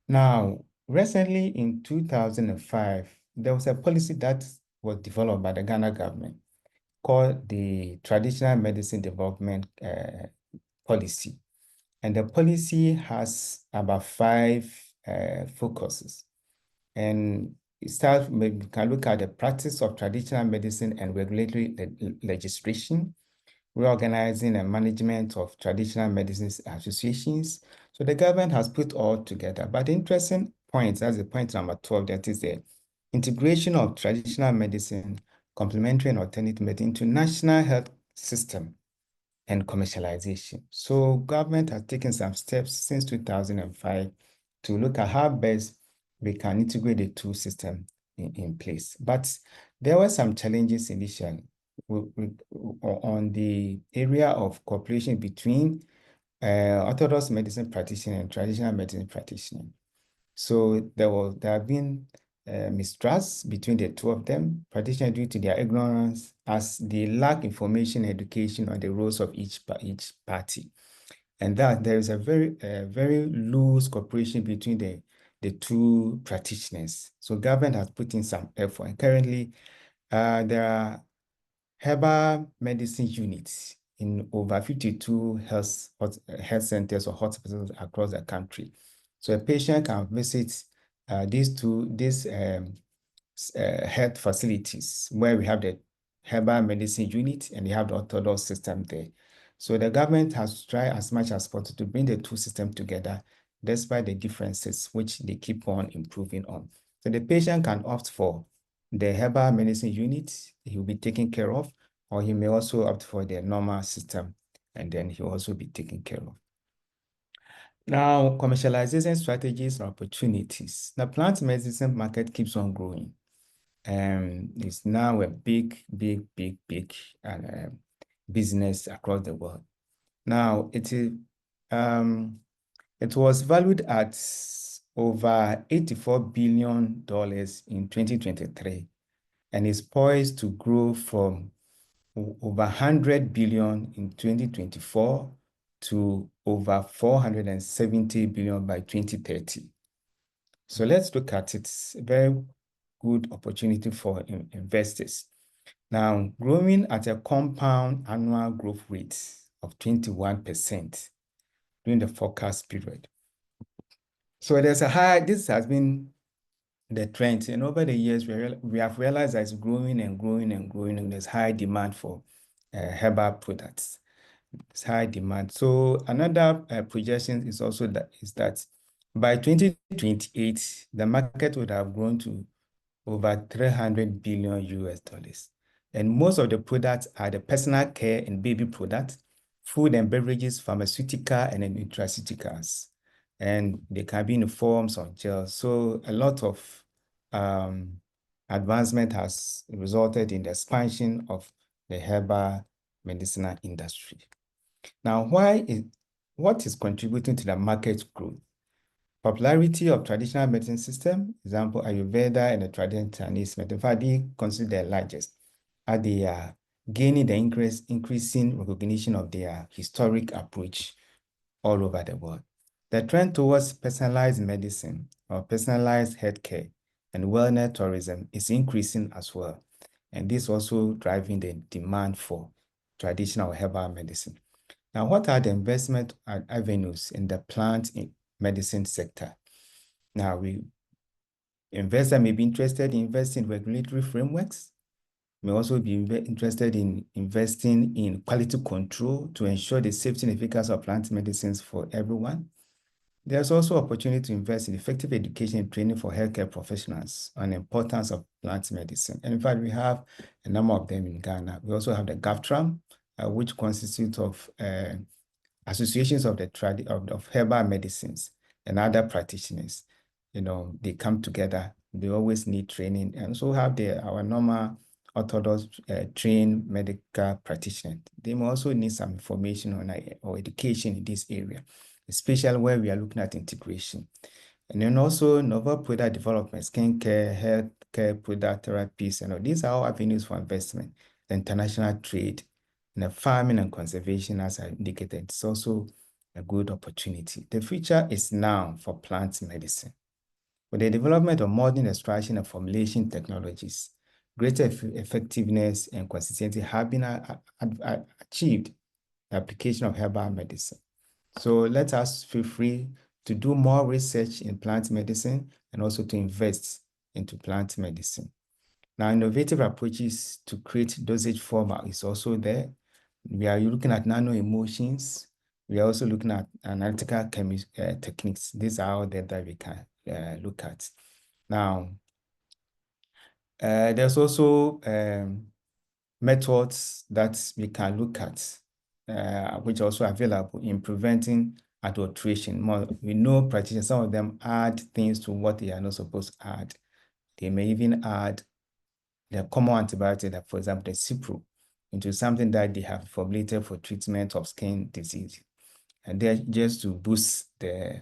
Now, recently in 2005, there was a policy that was developed by the Ghana government called the Traditional Medicine Development Policy. And the policy has about 5 focuses. And it starts, we can look at the practice of traditional medicine and regulatory legislation, reorganizing and management of traditional medicine associations. So the government has put all together. But the interesting point, that's the point number 12, that is the integration of traditional medicine, complementary and alternative medicine into national health system and commercialization. So government has taken some steps since 2005 to look at how best we can integrate the two systems in place. But there were some challenges initially on the area of cooperation between orthodox medicine practitioner and traditional medicine practitioner. So there have been mistrust between the two of them, particularly due to their ignorance, as they lack information and education on the roles of each party. And that there is a very loose cooperation between the two practitioners. So government has put in some effort. And currently, there are herbal medicine units in over 52 health centers or hospitals across the country. So a patient can visit these health facilities where we have the herbal medicine unit and they have the orthodox system there. So the government has tried as much as possible to bring the two systems together, despite the differences which they keep on improving on. So the patient can opt for the herbal medicine unit, he will be taken care of, or he may also opt for the normal system, and then he will also be taken care of. Now, commercialization strategies and opportunities. The plant medicine market keeps on growing. It's now a big business across the world. Now, it was valued at over $84 billion in 2023, and is poised to grow from over 100 billion in 2024 to over 470 billion by 2030. So let's look at it. It's a very good opportunity for investors. Now, growing at a compound annual growth rate of 21% during the forecast period. So there's this has been the trend, and over the years, we have realized that it's growing and growing and growing, and there's high demand for herbal products. It's high demand. So another projection is also that by 2028, the market would have grown to over 300 billion US dollars. And most of the products are the personal care and baby products, food and beverages, pharmaceutical and nutraceuticals. And they can be in the forms of gels. So a lot of advancement has resulted in the expansion of the herbal medicinal industry. Now, what is contributing to the market growth? Popularity of traditional medicine system, example, Ayurveda and the traditional Chinese medicine, they considered the largest, as they are gaining the increasing recognition of their historic approach all over the world. The trend towards personalized medicine or personalized healthcare and wellness tourism is increasing as well. And this also driving the demand for traditional herbal medicine. Now, what are the investment avenues in the plant medicine sector? Now, investors may be interested in investing in regulatory frameworks, may also be interested in investing in quality control to ensure the safety and efficacy of plant medicines for everyone. There's also opportunity to invest in effective education and training for healthcare professionals on the importance of plant medicine. And in fact, we have a number of them in Ghana. We also have the GAFTRAM, which constitutes of associations of of herbal medicines and other practitioners. You know, they come together. They always need training, and so have our normal orthodox trained medical practitioners. They may also need some information on or education in this area, especially where we are looking at integration. And then also novel product development, skincare, healthcare product therapies, and these are all avenues for investment. The international trade, and the farming and conservation, as I indicated, it's also a good opportunity. The future is now for plant medicine. With the development of modern extraction and formulation technologies, greater effectiveness and consistency have been achieved in the application of herbal medicine. So let us feel free to do more research in plant medicine and also to invest into plant medicine. Now, innovative approaches to create dosage form is also there. We are looking at nano emulsions. We are also looking at analytical techniques. These are all that we can look at. Now, there's also methods that we can look at, which are also available in preventing adulteration. We know practitioners, some of them add things to what they are not supposed to add. They may even add the common antibiotic, like for example, the Cipro, into something that they have formulated for treatment of skin disease. And they're just to boost the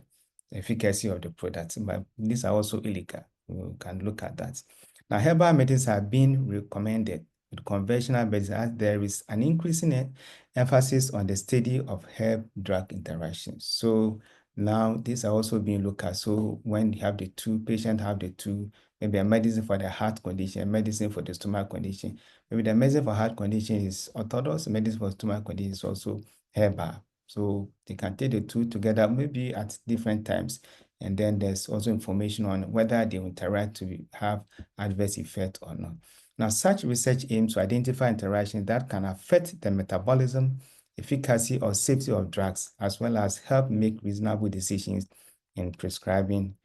efficacy of the product. But these are also illegal. We can look at that. Now, herbal medicines have been recommended with conventional medicine as there is an increasing emphasis on the study of herb-drug interactions. So now these are also being looked at. So when you have the two, patients have the two, maybe a medicine for the heart condition, a medicine for the stomach condition. Maybe the medicine for heart condition is orthodox, medicine for stomach condition is also herbal. So they can take the two together, maybe at different times. And then there's also information on whether they interact to have adverse effect or not. Now, such research aims to identify interactions that can affect the metabolism, efficacy, or safety of drugs, as well as help make reasonable decisions in prescribing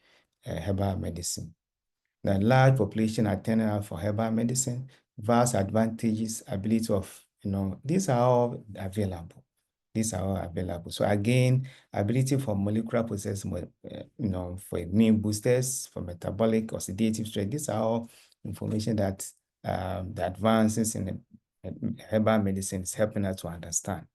herbal medicine. The large population are turning out for herbal medicine, vast advantages, ability of, these are all available. These are all available. So again, ability for molecular process, for immune boosters, for metabolic oxidative stress, these are all information that the advances in herbal medicine is helping us to understand.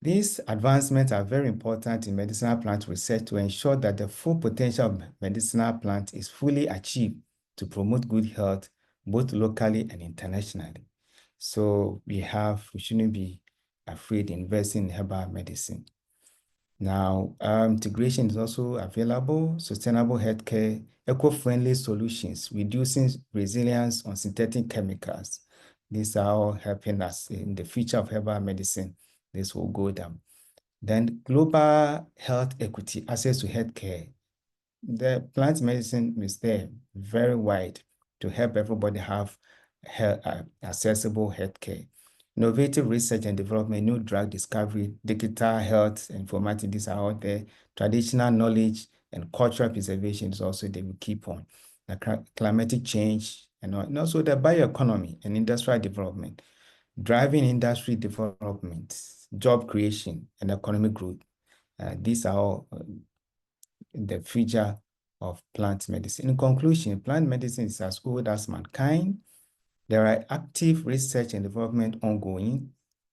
These advancements are very important in medicinal plant research to ensure that the full potential of medicinal plant is fully achieved to promote good health, both locally and internationally. So we shouldn't be afraid investing in herbal medicine. Now, integration is also available, sustainable healthcare, eco-friendly solutions, reducing resilience on synthetic chemicals. These are all helping us in the future of herbal medicine. This will go down. Then global health equity, access to healthcare. The plant medicine is there, very wide, to help everybody have accessible healthcare. Innovative research and development, new drug discovery, digital health, informatics, these are out there. Traditional knowledge and cultural preservation is also they will keep on. The climatic change and also the bioeconomy and industrial development, driving industry development, job creation, and economic growth. These are all the future of plant medicine. In conclusion, plant medicine is as old as mankind. There are active research and development ongoing.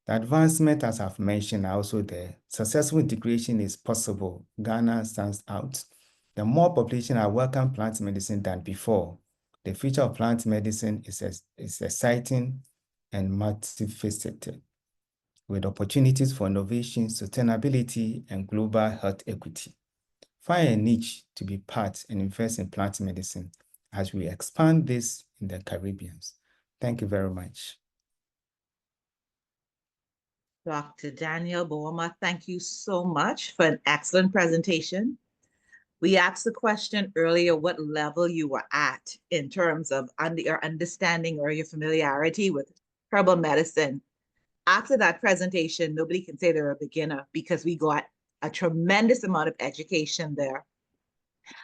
The advancement, as I've mentioned, are also there. Successful integration is possible. Ghana stands out. The more population are welcome plant medicine than before. The future of plant medicine is exciting and multifaceted, with opportunities for innovation, sustainability, and global health equity. find a niche to be part and invest in plant medicine as we expand this in the Caribbean. Thank you very much. Dr. Daniel Bowoma, thank you so much for an excellent presentation. We asked the question earlier what level you were at in terms of your understanding or your familiarity with herbal medicine. After that presentation, nobody can say they're a beginner because we got a tremendous amount of education there.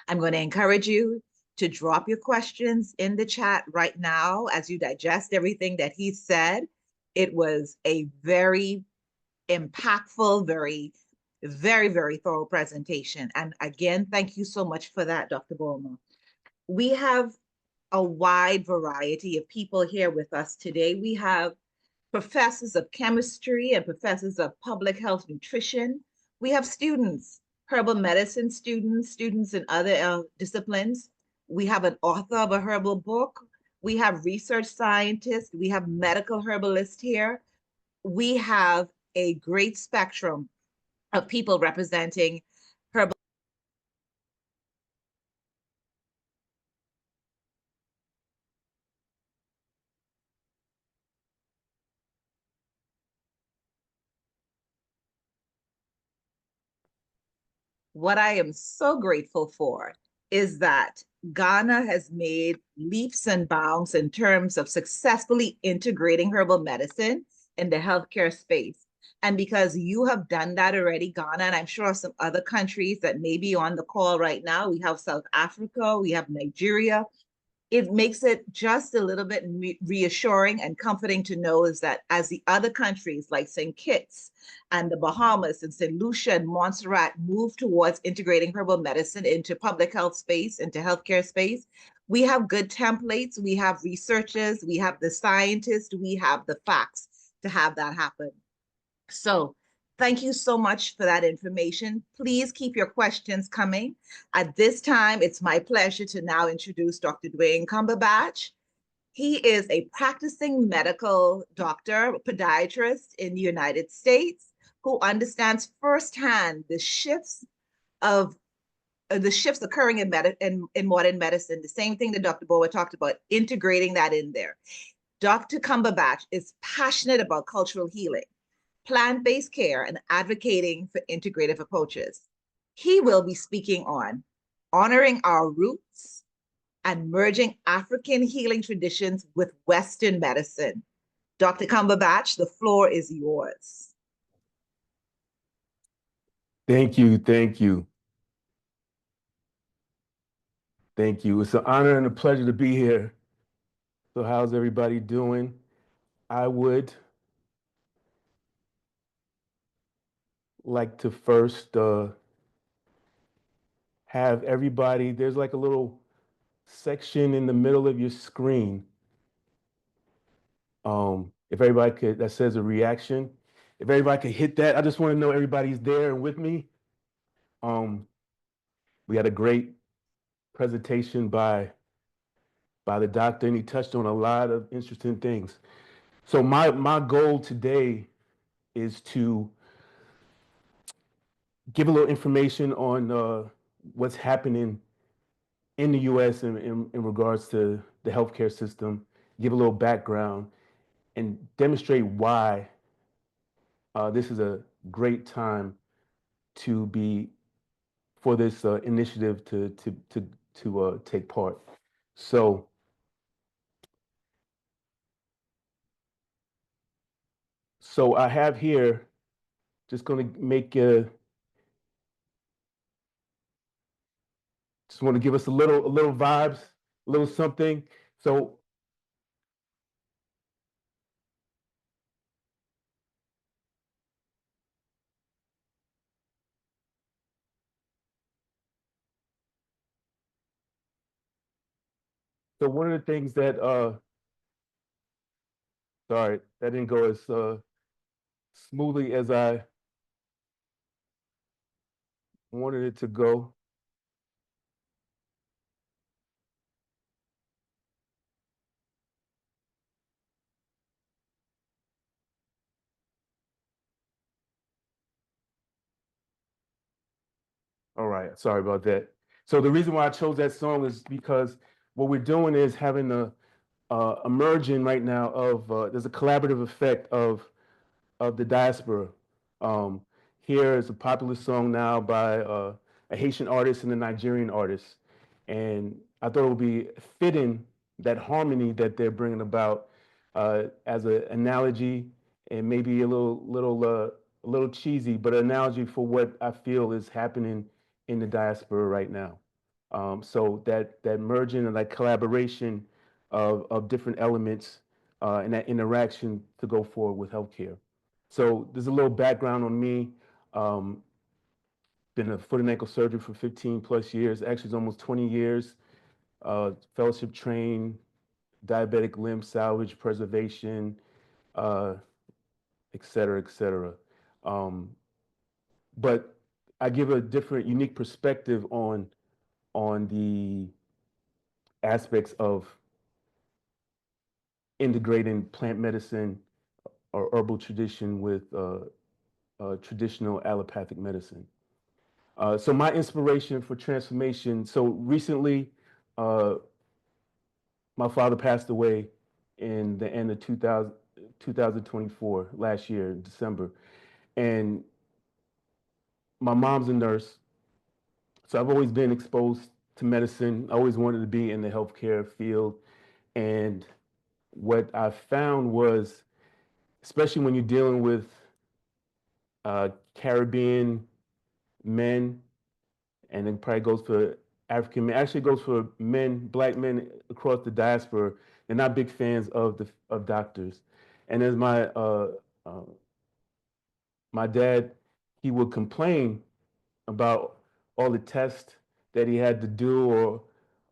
I'm going to encourage you to drop your questions in the chat right now as you digest everything that he said. It was a very impactful, very thorough presentation. And again, thank you so much for that, Dr. Bowoma. We have a wide variety of people here with us today. We have professors of chemistry and professors of public health nutrition. We have students, herbal medicine students, students in other disciplines. We have an author of a herbal book. We have research scientists. We have medical herbalists here. We have a great spectrum of people representing herbal. What I am so grateful for is that Ghana has made leaps and bounds in terms of successfully integrating herbal medicine in the healthcare space. And because you have done that already, Ghana, and I'm sure some other countries that may be on the call right now, we have South Africa, we have Nigeria. It makes it just a little bit reassuring and comforting to know is that as the other countries like St. Kitts and the Bahamas and St. Lucia and Montserrat move towards integrating herbal medicine into public health space, into healthcare space, we have good templates, we have researchers, we have the scientists, we have the facts to have that happen. So thank you so much for that information. Please keep your questions coming. At this time, it's my pleasure to now introduce Dr. Dwayne Cumberbatch. He is a practicing medical doctor, podiatrist in the United States, who understands firsthand the shifts occurring in modern medicine. The same thing that Dr. Bowa talked about, integrating that in there. Dr. Cumberbatch is passionate about cultural healing, plant-based care, and advocating for integrative approaches. He will be speaking on honoring our roots and merging African healing traditions with Western medicine. Dr. Cumberbatch, the floor is yours. Thank you. Thank you. Thank you. It's an honor and a pleasure to be here. So how's everybody doing? I would like to first have everybody, there's like a little section in the middle of your screen. If everybody could, that says a reaction. If everybody could hit that, I just want to know everybody's there and with me. We had a great presentation by the doctor, and he touched on a lot of interesting things. So my goal today is to give a little information on what's happening in the U.S. in regards to the healthcare system, give a little background, and demonstrate why this is a great time to be for this initiative to take part. So I have here, just going to make just want to give us a little vibes, a little something. So one of the things that sorry, that didn't go as smoothly as I wanted it to go. All All right, sorry about that. So the reason why I chose that song is because what we're doing is having a merging right now of there's a collaborative effect of the diaspora. Um, here is a popular song now by a Haitian artist and a Nigerian artist, and I thought it would be fitting that harmony that they're bringing about as an analogy, and maybe a little cheesy, but an analogy for what I feel is happening in the diaspora right now. So that merging and that collaboration of different elements and that interaction to go forward with healthcare. So there's a little background on me. Been a foot and ankle surgeon for 15 plus years. Actually, it's almost 20 years. Fellowship trained, diabetic limb salvage, preservation, et cetera, et cetera. But I give a different, unique perspective on the aspects of integrating plant medicine or herbal tradition with traditional allopathic medicine. So my inspiration for transformation, so recently, my father passed away in the end of 2024, last year, in December. And my mom's a nurse, so I've always been exposed to medicine. I always wanted to be in the healthcare field. And what I found was, especially when you're dealing with Caribbean men, and it probably goes for African men, actually goes for men, black men across the diaspora, they're not big fans of doctors. And as my dad, he would complain about all the tests that he had to do or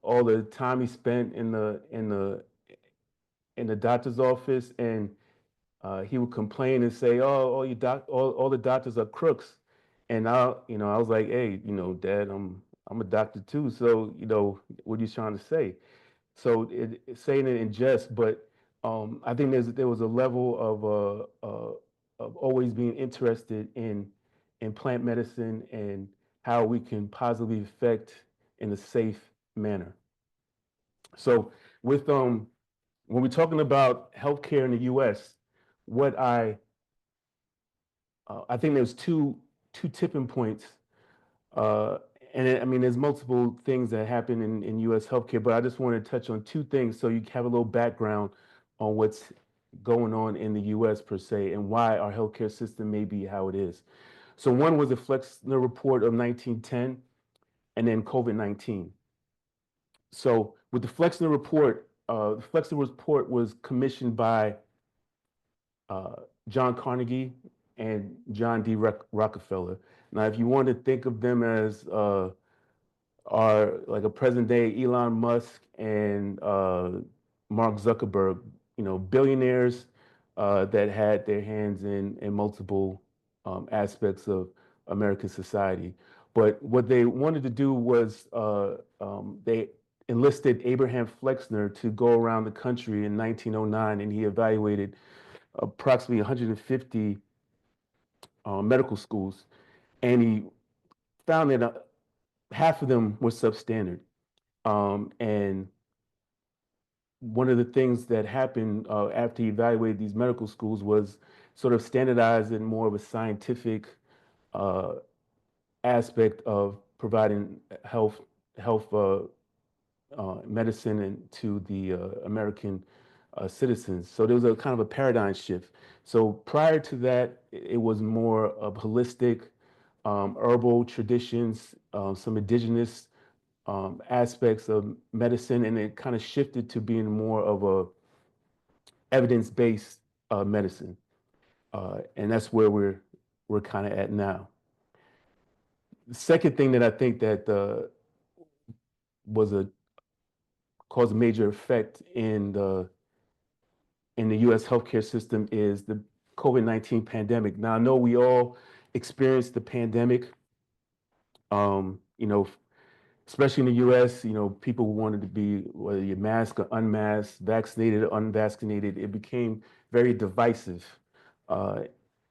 all the time he spent in the doctor's office, and he would complain and say, "Oh, all the doctors are crooks." And I was like, "Hey, Dad, I'm a doctor too. So, what are you trying to say?" So saying it in jest, but I think there was a level of always being interested in plant medicine and how we can positively affect in a safe manner. So with when we're talking about healthcare in the U.S., what I think there's two tipping points, and there's multiple things that happen in U.S. healthcare, but I just want to touch on two things so you have a little background on what's going on in the U.S. per se and why our healthcare system may be how it is. So one was the Flexner Report of 1910, and then COVID-19. So with the Flexner Report was commissioned by John Carnegie and John D. Rockefeller. Now, if you want to think of them as like a present day Elon Musk and Mark Zuckerberg, billionaires that had their hands in multiple aspects of American society. But what they wanted to do was they enlisted Abraham Flexner to go around the country in 1909, and he evaluated approximately 150 medical schools, and he found that half of them were substandard. And one of the things that happened after he evaluated these medical schools was sort of standardized in more of a scientific aspect of providing health medicine and to the American citizens. So there was a kind of a paradigm shift. So prior to that, it was more of holistic, herbal traditions, some indigenous aspects of medicine, and it kind of shifted to being more of a evidence-based medicine. And that's where we're kind of at now. The second thing that I think that caused a major effect in the U.S. healthcare system is the COVID-19 pandemic. Now, I know we all experienced the pandemic, especially in the U.S., people wanted to be, whether you're masked or unmasked, vaccinated or unvaccinated, it became very divisive.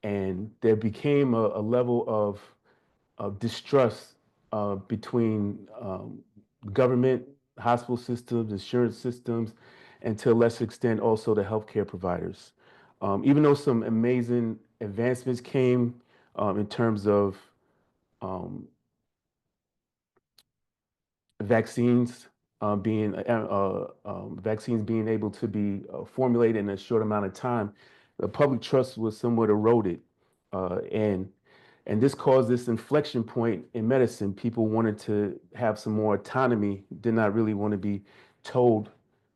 And there became a level of distrust between government, hospital systems, insurance systems, and to a lesser extent also the healthcare providers. Even though some amazing advancements came in terms of vaccines vaccines being able to be formulated in a short amount of time, the public trust was somewhat eroded, and this caused this inflection point in medicine. People wanted to have some more autonomy, did not really want to be told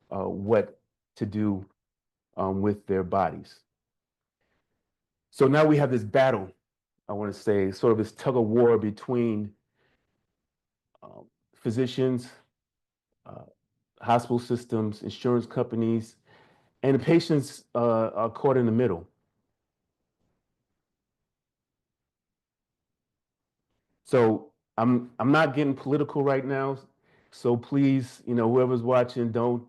what to do with their bodies. So now we have this battle, I want to say, sort of this tug of war between physicians, hospital systems, insurance companies, and the patients are caught in the middle. So I'm not getting political right now. So please, whoever's watching, don't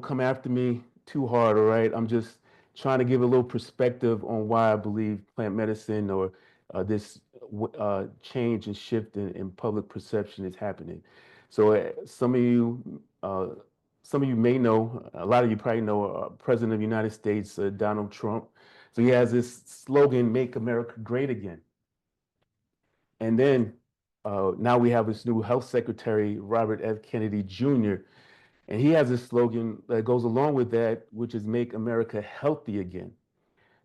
come after me too hard. All right, I'm just trying to give a little perspective on why I believe plant medicine or this change and shift in public perception is happening. So some of you may know, a lot of you probably know, President of the United States, Donald Trump. So he has this slogan, "Make America Great Again." And then now we have this new health secretary, Robert F. Kennedy Jr., and he has a slogan that goes along with that, which is "Make America Healthy Again."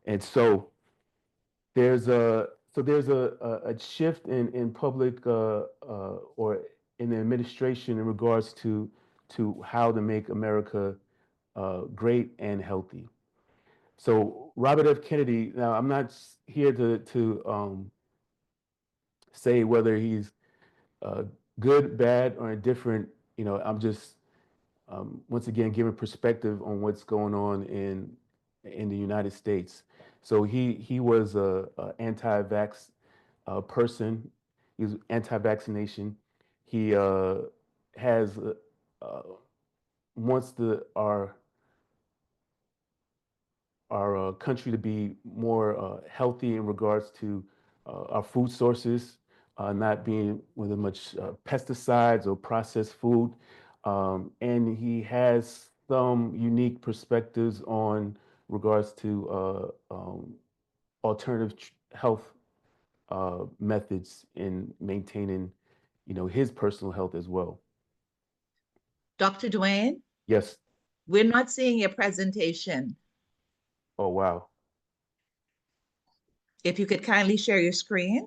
And so there's a shift in public or in the administration in regards to how to make America great and healthy. So Robert F. Kennedy. Now I'm not here to say whether he's good, bad, or indifferent. I'm just once again giving perspective on what's going on in the United States. So he was a anti-vax person. He was anti-vaccination. He has wants our country to be more healthy in regards to our food sources, not being with as much pesticides or processed food. And he has some unique perspectives on regards to alternative health methods in maintaining, his personal health as well. Dr. Dwayne, Yes. we're not seeing your presentation. Oh, wow. If you could kindly share your screen.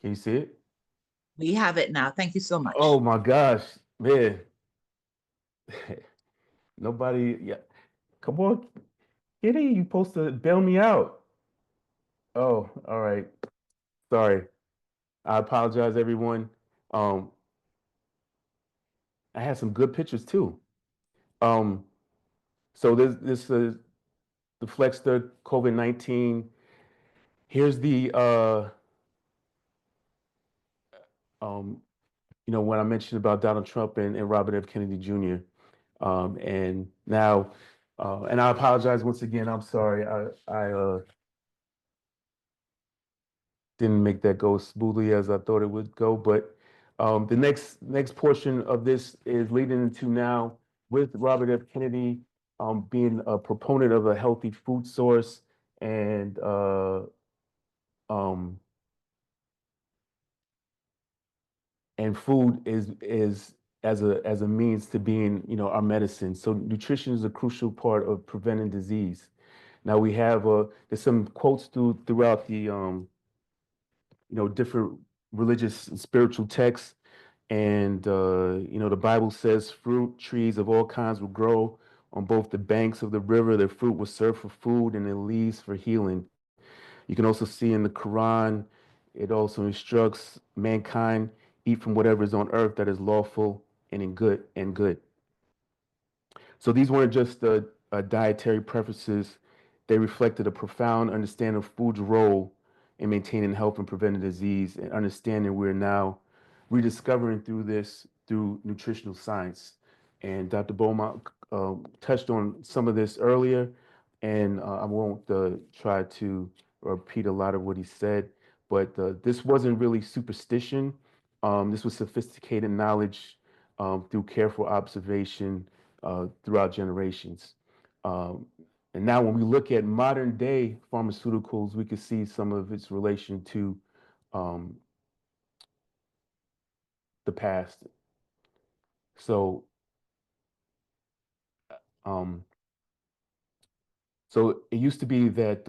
Can you see it? We have it now. Thank you so much. Oh my gosh, man. Nobody, yeah. Come on, Kitty, you supposed to bail me out. Oh, all right. Sorry. I apologize, everyone. I had some good pictures too. So this is the Flexster COVID-19. Here's the what I mentioned about Donald Trump and Robert F. Kennedy Jr. And now, and I apologize once again. I'm sorry. I didn't make that go smoothly as I thought it would go. But the next portion of this is leading into now with Robert F. Kennedy being a proponent of a healthy food source and food is as a means to being, our medicine. So nutrition is a crucial part of preventing disease. Now we have there's some quotes throughout the different religious and spiritual texts, and the Bible says fruit trees of all kinds will grow on both the banks of the river. Their fruit will serve for food, and their leaves for healing. You can also see in the Quran, it also instructs mankind eat from whatever is on earth that is lawful and good. So these weren't just dietary preferences. They reflected a profound understanding of food's role in maintaining health and preventing disease, and understanding we're now rediscovering through nutritional science. And Dr. Beaumont touched on some of this earlier, and I won't try to repeat a lot of what he said, but this wasn't really superstition. This was sophisticated knowledge through careful observation throughout generations. Um, and now when we look at modern day pharmaceuticals, we can see some of its relation to um, the past. So, um, so it used to be that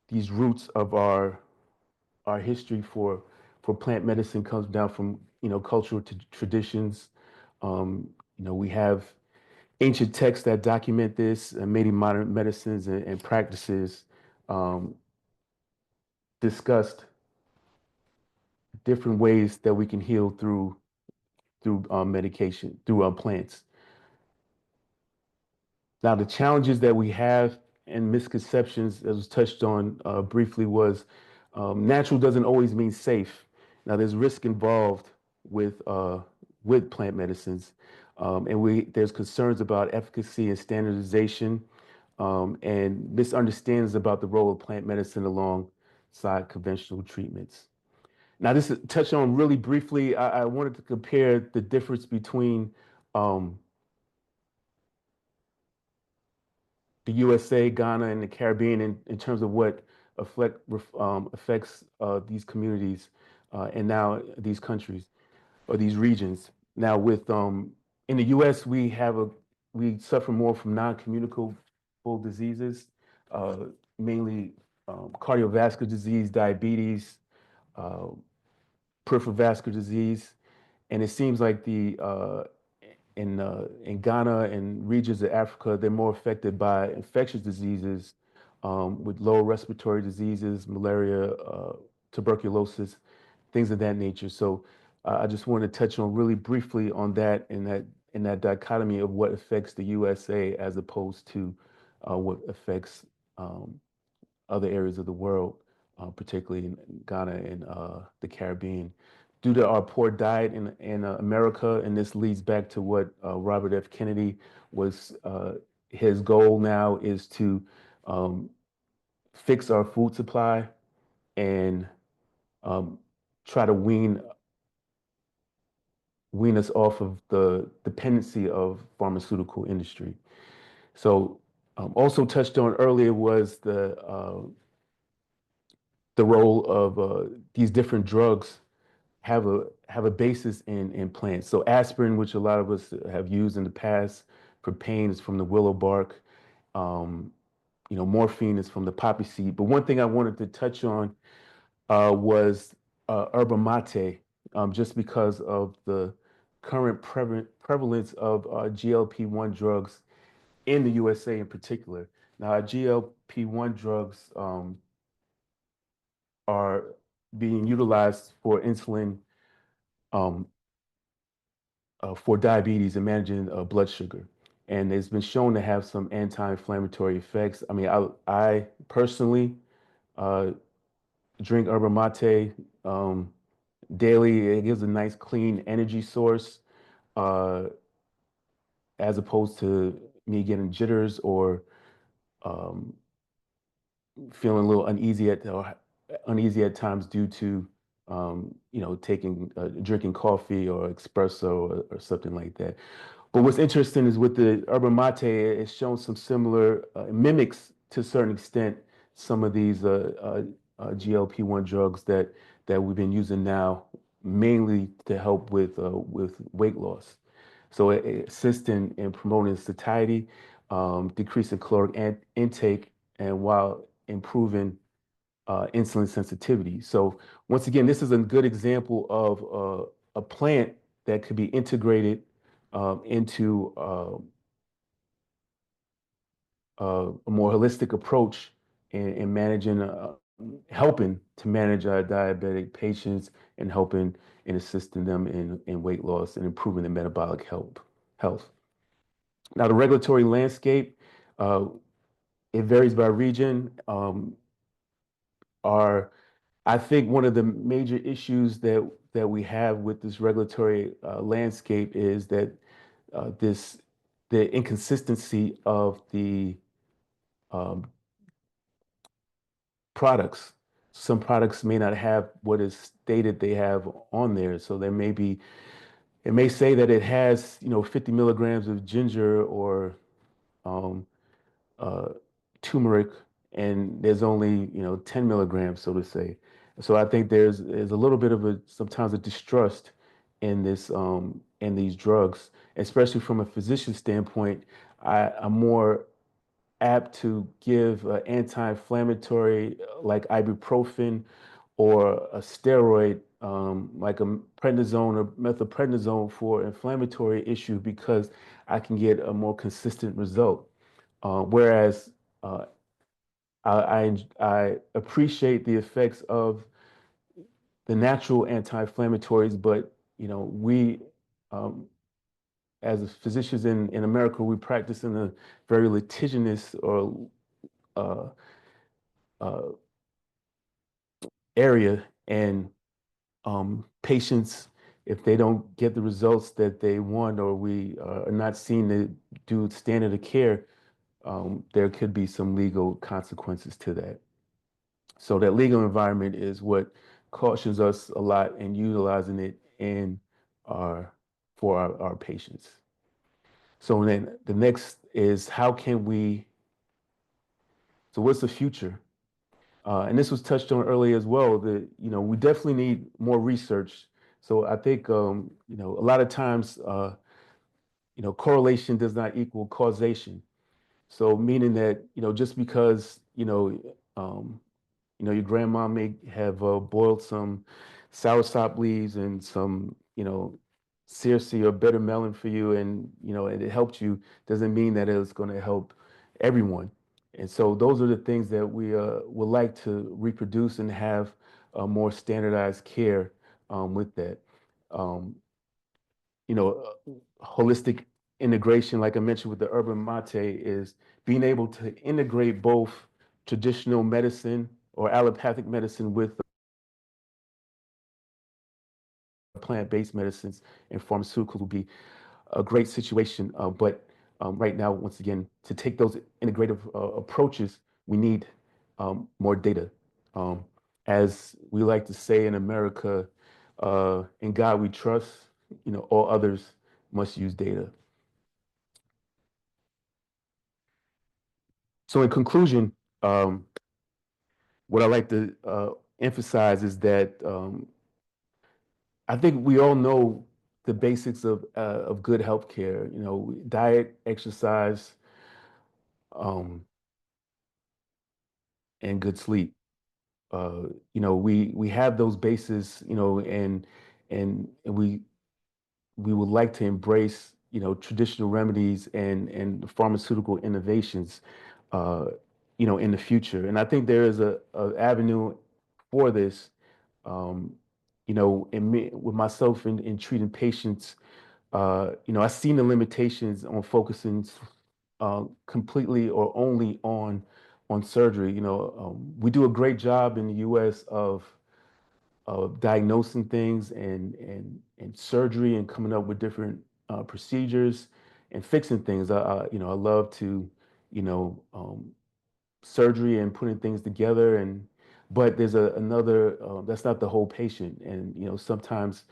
these roots of our history for plant medicine comes down from cultural traditions. We have ancient texts that document this, and many modern medicines and practices um, discussed different ways that we can heal through medication, through plants. Now, the challenges that we have and misconceptions, as was touched on briefly, was natural doesn't always mean safe. Now, there's risk involved with plant medicines, and there's concerns about efficacy and standardization, and misunderstandings about the role of plant medicine alongside conventional treatments. Now, this is touched on really briefly. I wanted to compare the difference between the USA, Ghana, and the Caribbean in terms of what affects these communities and now these countries or these regions. Now, with in the US, we suffer more from non-communicable diseases, mainly cardiovascular disease, diabetes, uh, peripheral vascular disease, and it seems like in Ghana and regions of Africa, they're more affected by infectious diseases with lower respiratory diseases, malaria, tuberculosis, things of that nature. So I just wanted to touch on really briefly on that in that dichotomy of what affects the USA as opposed to what affects other areas of the world, particularly in Ghana and the Caribbean. Due to our poor diet in America, and this leads back to what Robert F. Kennedy was, his goal now is to fix our food supply and try to wean us off of the dependency of pharmaceutical industry. So also touched on earlier was the role of these different drugs have a basis in plants. So aspirin, which a lot of us have used in the past for pain, is from the willow bark. Morphine is from the poppy seed. But one thing I wanted to touch on was yerba mate, just because of the current prevalence of GLP-1 drugs in the USA in particular. Now, GLP-1 drugs are being utilized for insulin for diabetes and managing blood sugar. And it's been shown to have some anti-inflammatory effects. I mean, I personally drink yerba mate daily. It gives a nice clean energy source as opposed to me getting jitters or feeling a little uneasy at times due to drinking coffee or espresso or something like that. But what's interesting is with the yerba mate, it's shown some similar mimics to a certain extent some of these GLP-1 drugs that we've been using now, mainly to help with weight loss. So it assists in promoting satiety, decreasing caloric intake, and while improving insulin sensitivity. So once again, this is a good example of a plant that could be integrated into a more holistic approach in managing, helping to manage our diabetic patients and helping and assisting them in weight loss and improving their metabolic health. Now, the regulatory landscape, it varies by region. I I think one of the major issues that we have with this regulatory landscape is that the inconsistency of the um, products. Some products may not have what is stated they have on there. So there may be, it may say that it has, 50 milligrams of ginger or um, uh, turmeric, and there's only, 10 milligrams, so to say. So I think there's a little bit of sometimes a distrust in in these drugs, especially from a physician standpoint. I'm more apt to give anti-inflammatory like ibuprofen or a steroid like a prednisone or methylprednisone for inflammatory issue because I can get a more consistent result. Whereas uh, I appreciate the effects of the natural anti-inflammatories, but we um, as physicians in America, we practice in a very litigious or uh, uh, area, and patients, if they don't get the results that they want, or we are not seen to do standard of care, there could be some legal consequences to that. So that legal environment is what cautions us a lot in utilizing it in for our patients. So then the next is how can we, so what's the future? And this was touched on earlier as well, that, we definitely need more research. So I think, a lot of times, correlation does not equal causation. So meaning that, just because, your grandma may have boiled some soursop leaves and some, Circe or bitter melon for you, and and it helped you, doesn't mean that it's going to help everyone. And so those are the things that we would like to reproduce and have more standardized care with that. Um, holistic integration, like I mentioned with the Yerba Mate, is being able to integrate both traditional medicine or allopathic medicine with plant-based medicines and pharmaceuticals will be a great situation. But right now, once again, to take those integrative approaches, we need more data. As we like to say in America, in God we trust, all others must use data. So in conclusion, what I like to emphasize is that I think we all know the basics of good healthcare. Diet, exercise, and good sleep. We have those bases, and we would like to embrace, traditional remedies and pharmaceutical innovations, in the future. And I think there is a avenue for this. With myself in treating patients, I've seen the limitations on focusing completely or only on surgery. We do a great job in the U.S. of diagnosing things and surgery and coming up with different procedures and fixing things. I love to, surgery and putting things together, but there's another that's not the whole patient, and sometimes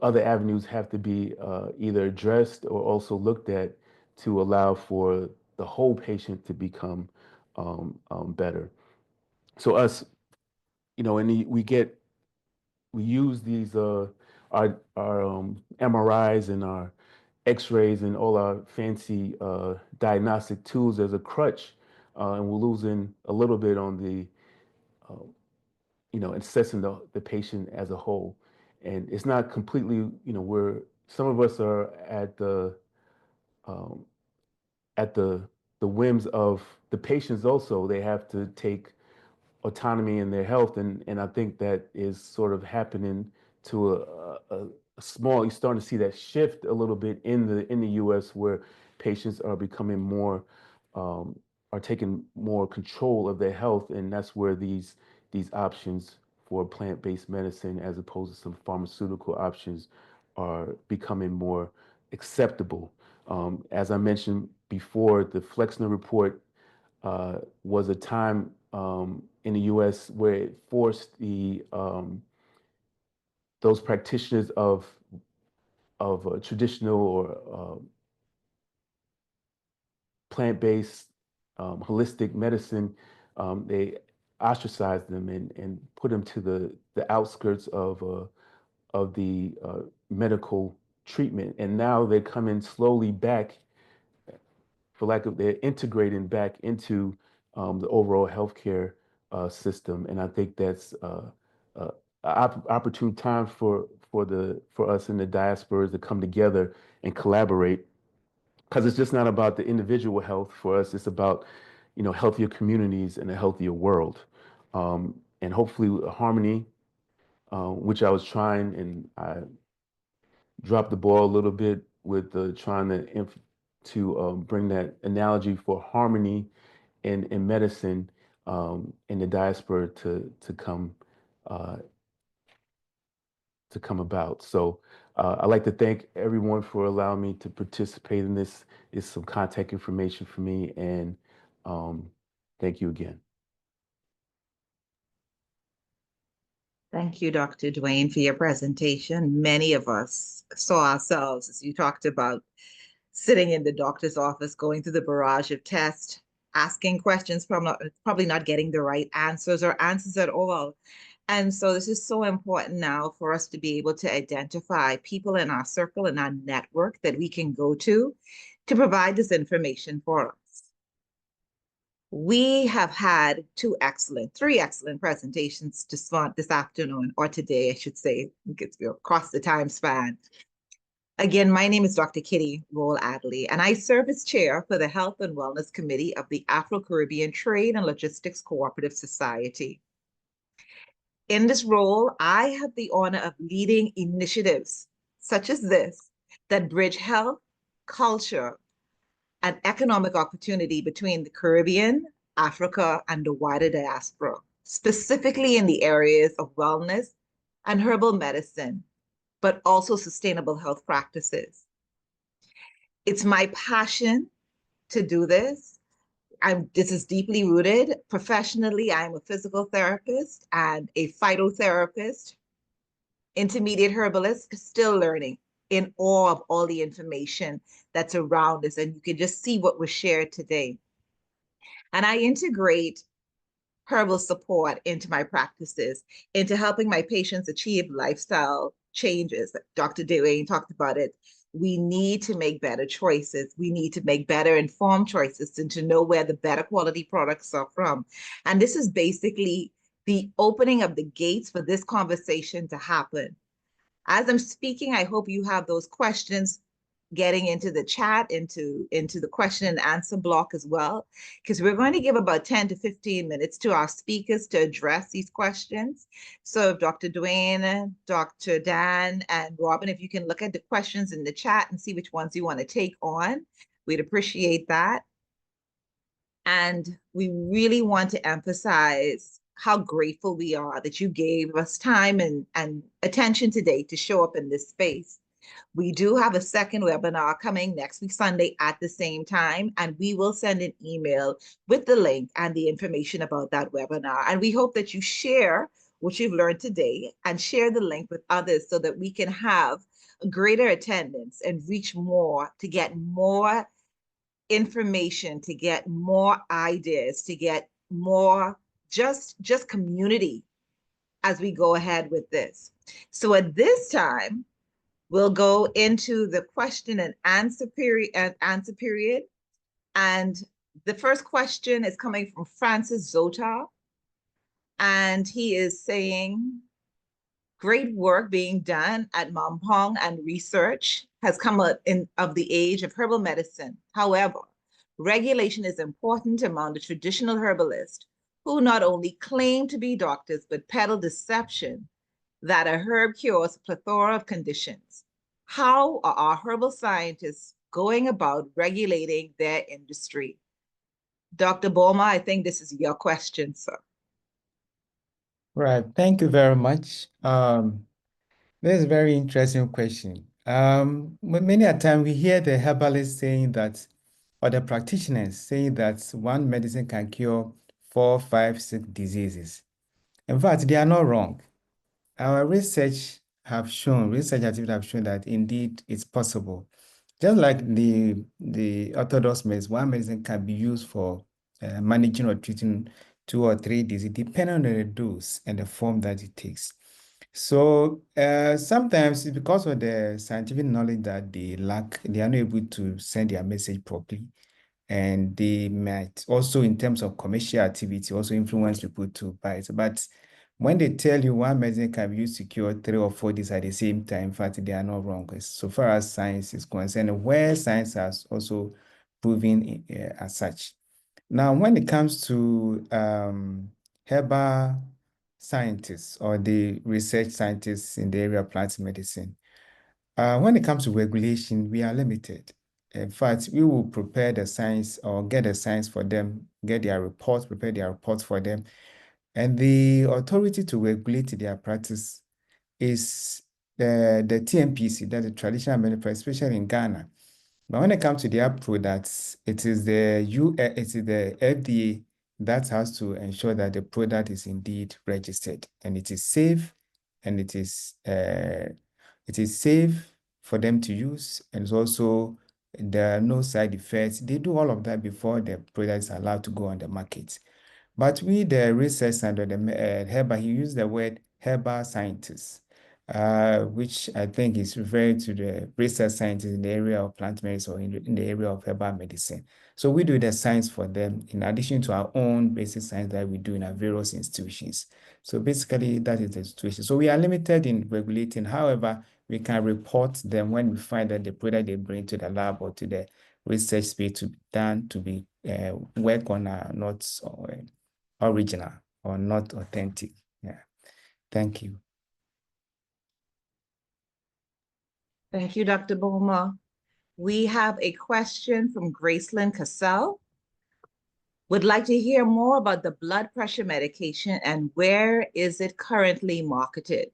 other avenues have to be either addressed or also looked at to allow for the whole patient to become better. So us, and we use these our MRIs and our X-rays and all our fancy diagnostic tools as a crutch, and we're losing a little bit on the assessing the patient as a whole. And it's not completely, some of us are um, at the whims of the patients also. They have to take autonomy in their health, and I think that is sort of happening to a small. You're starting to see that shift a little bit in the U.S. where patients are becoming more are taking more control of their health, and that's where these options for plant-based medicine as opposed to some pharmaceutical options are becoming more acceptable. As I mentioned before, the Flexner Report was a time in the U.S. where it forced those practitioners of traditional or plant-based holistic medicine, they ostracized them and put them to the outskirts of the medical treatment. And now they're coming slowly back, they're integrating back into the overall healthcare system. And I think that's an opportune time for us in the diasporas to come together and collaborate, because it's just not about the individual health for us. It's about, healthier communities and a healthier world. And hopefully harmony, which I was trying, and I dropped the ball a little bit with trying to bring that analogy for harmony in medicine in the diaspora to come about. So I'd like to thank everyone for allowing me to participate in this. It's some contact information for me, and thank you again. Thank you, Dr. Dwayne, for your presentation. Many of us saw ourselves, as you talked about, sitting in the doctor's office, going through the barrage of tests, asking questions, probably not getting the right answers or answers at all. And so this is so important now for us to be able to identify people in our circle and our network that we can go to provide this information for us. We have had three excellent presentations this afternoon, or today, I should say, across the time span. Again, my name is Dr. Kitty Roll-Adley, and I serve as chair for the Health and Wellness Committee of the Afro-Caribbean Trade and Logistics Cooperative Society. In this role, I have the honor of leading initiatives such as this that bridge health, culture, and economic opportunity between the Caribbean, Africa, and the wider diaspora, specifically in the areas of wellness and herbal medicine, but also sustainable health practices. It's my passion to do this. This is deeply rooted. Professionally, I'm a physical therapist and a phytotherapist, intermediate herbalist, still learning, in awe of all the information that's around us. And you can just see what was shared today. And I integrate herbal support into my practices, into helping my patients achieve lifestyle changes. Dr. Dwayne talked about it. We need to make better choices. We need to make better informed choices and to know where the better quality products are from. And this is basically the opening of the gates for this conversation to happen. As I'm speaking, I hope you have those questions getting into the chat, into the question and answer block as well, because we're going to give about 10 to 15 minutes to our speakers to address these questions. So if Dr. Dwayne, Dr. Dan, and Robin, if you can look at the questions in the chat and see which ones you want to take on, we'd appreciate that. And we really want to emphasize how grateful we are that you gave us time and attention today to show up in this space. We do have a second webinar coming next week, Sunday, at the same time, and we will send an email with the link and the information about that webinar. And we hope that you share what you've learned today and share the link with others so that we can have a greater attendance and reach more, to get more information, to get more ideas, to get more just community as we go ahead with this. So at this time, we'll go into the question and answer period. And the first question is coming from Francis Zota. And he is saying, great work being done at Mampong, and research has come up of the age of herbal medicine. However, regulation is important among the traditional herbalists who not only claim to be doctors, but peddle deception that a herb cures a plethora of conditions. How are our herbal scientists going about regulating their industry? Dr. Boma, I think this is your question, sir. Right. Thank you very much. This is a very interesting question. Many a time we hear the herbalists saying that, or the practitioners saying that one medicine can cure 4, 5, 6 diseases. In fact, they are not wrong. Our research activities have shown that indeed it's possible. Just like the orthodox medicine, one medicine can be used for managing or treating 2 or 3 diseases, depending on the dose and the form that it takes. So sometimes it's because of the scientific knowledge that they lack, they are not able to send their message properly. And they might also, in terms of commercial activity, also influence people to buy it. But when they tell you one medicine can be used to cure 3 or 4 diseases at the same time, in fact, they are not wrong. So far as science is concerned, where science has also proven as such. Now, when it comes to herbal scientists or the research scientists in the area of plant medicine, when it comes to regulation, we are limited. In fact, we will prepare the science or get the science for them, get their reports, prepare their reports for them. And the authority to regulate their practice is the TMPC, that's the traditional medicine, especially in Ghana. But when it comes to their products, it is the FDA that has to ensure that the product is indeed registered and it is safe, and it is safe for them to use, and it's also there are no side effects. They do all of that before the product is allowed to go on the market. But we, the research center, the herbal, he used the word herbal scientists, which I think is referring to the research scientists in the area of plant medicine or in the area of herbal medicine. So we do the science for them in addition to our own basic science that we do in our various institutions. So basically, that is the situation. So we are limited in regulating. However, we can report them when we find that the product they bring to the lab or to the research space to be done to be work on not original or not authentic. Yeah. Thank you. Thank you, Dr. Boma. We have a question from Gracelyn Cassell. Would like to hear more about the blood pressure medication and where is it currently marketed?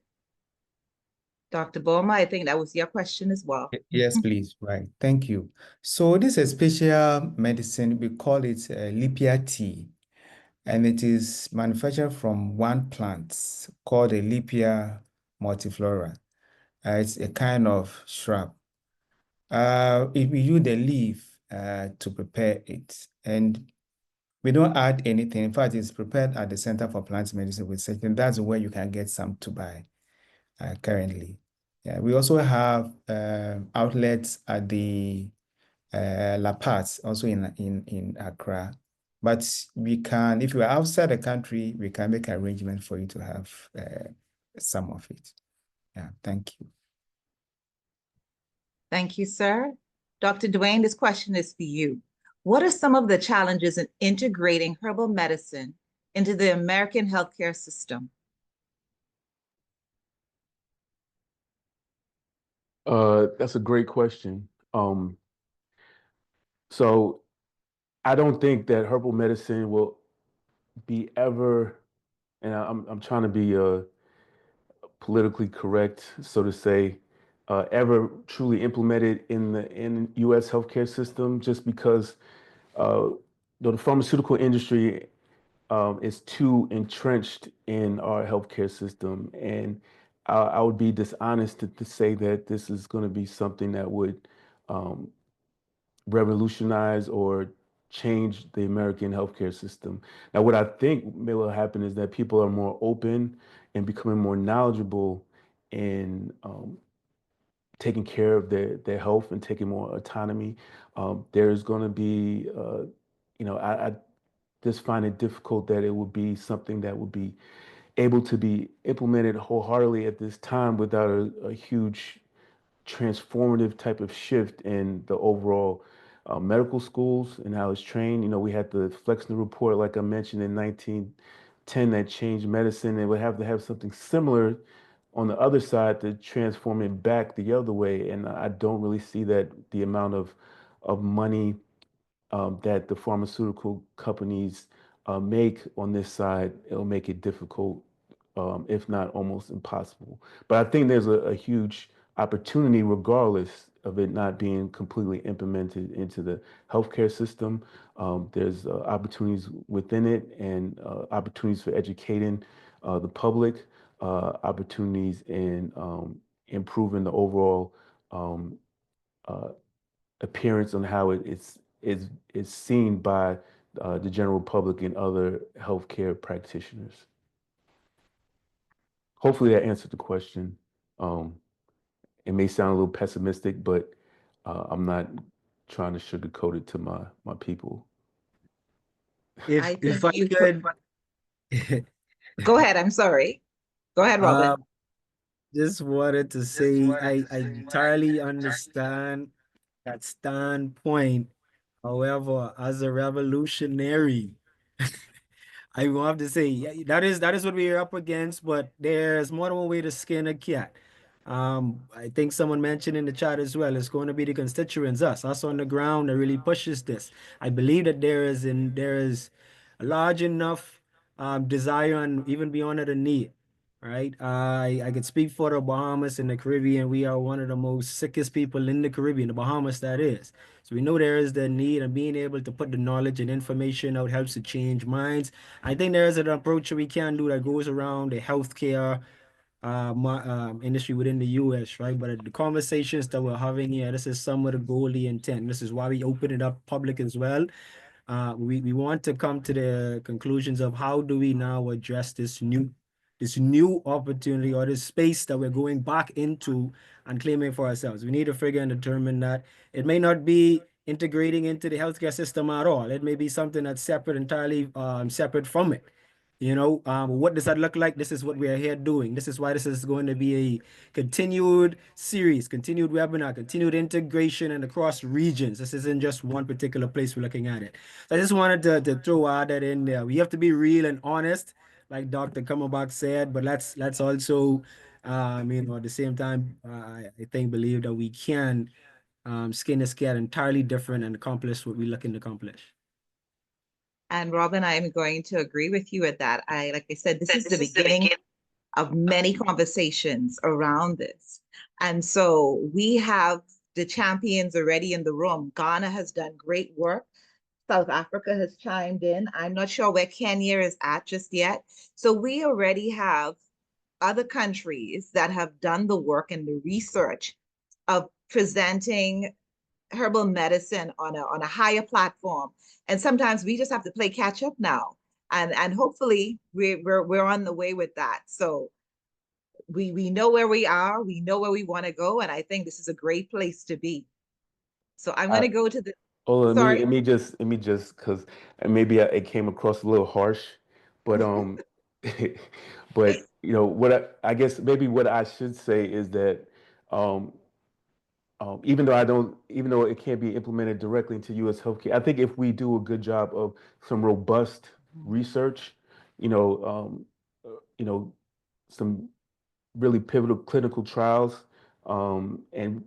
Dr. Boma, I think that was your question as well. Yes, please. Right. Thank you. So this is a special medicine. We call it Lipia tea, and it is manufactured from one plant called a Lipia multiflora. It's a kind of shrub. If we use the leaf to prepare it, and we don't add anything. In fact, it's prepared at the Center for Plant Medicine Research, and that's where you can get some to buy currently. Yeah, we also have outlets at the La Paz, also in Accra. But we can, if you are outside the country, we can make an arrangement for you to have some of it. Yeah, thank you. Thank you, sir. Dr. Dwayne, this question is for you. What are some of the challenges in integrating herbal medicine into the American healthcare system? That's a great question. So I don't think that herbal medicine will be ever, and I'm trying to be politically correct, so to say, ever truly implemented in the U.S. healthcare system, just because the pharmaceutical industry is too entrenched in our healthcare system, and I would be dishonest to say that this is going to be something that would revolutionize or change the American healthcare system. Now, what I think may will happen is that people are more open and becoming more knowledgeable in taking care of their health and taking more autonomy. There's going to be, I just find it difficult that it would be something that would be able to be implemented wholeheartedly at this time without a huge transformative type of shift in the overall medical schools and how it's trained. You know, we had the Flexner report, like I mentioned, in 1910 that changed medicine, and would have to have something similar on the other side to transform it back the other way. And I don't really see that the amount of money that the pharmaceutical companies make on this side, it'll make it difficult if not almost impossible. But I think there's a huge opportunity regardless of it not being completely implemented into the healthcare system. There's opportunities within it and opportunities for educating the public, opportunities in improving the overall appearance on how it's seen by the general public and other healthcare practitioners. Hopefully that answered the question. It may sound a little pessimistic, but I'm not trying to sugarcoat it to my people. I If think I you could, go ahead. I'm sorry. Go ahead, Robin. just wanted to say I entirely understand that standpoint. However, as a revolutionary, I will have to say that is what we're up against, but there's more than one way to skin a cat. I think someone mentioned in the chat as well, it's going to be the constituents, us on the ground that really pushes this. I believe that there is a large enough desire and even beyond the need. Right. I could speak for the Bahamas and the Caribbean. We are one of the most sickest people in the Caribbean, the Bahamas, that is. So we know there is the need, and being able to put the knowledge and information out helps to change minds. I think there is an approach that we can do that goes around the healthcare industry within the US, right? But the conversations that we're having here, this is some of the goal, the intent. This is why we open it up public as well. We want to come to the conclusions of how do we now address this new opportunity or this space that we're going back into and claiming for ourselves. We need to figure and determine that it may not be integrating into the healthcare system at all. It may be something that's separate, entirely separate from it. What does that look like? This is what we are here doing. This is why this is going to be a continued series, continued webinar, continued integration and across regions. This isn't just one particular place we're looking at it. So I just wanted to throw that in there. We have to be real and honest, like Dr. Kammerbach said, but let's also, at the same time, I think believe that we can skin this cat entirely different and accomplish what we're looking to accomplish. And Robin, I'm going to agree with you at that. Like I said, this is the beginning of many conversations around this. And so we have the champions already in the room. Ghana has done great work. South Africa has chimed in. I'm not sure where Kenya is at just yet. So we already have other countries that have done the work and the research of presenting herbal medicine on a higher platform. And sometimes we just have to play catch up now. And hopefully we're on the way with that. So we know where we are, we know where we want to go, and I think this is a great place to be. So I'm going to go to the let me just because maybe it came across a little harsh, but but what I guess maybe what I should say is that even though it can't be implemented directly into U.S. healthcare, I think if we do a good job of some robust research, some really pivotal clinical trials, and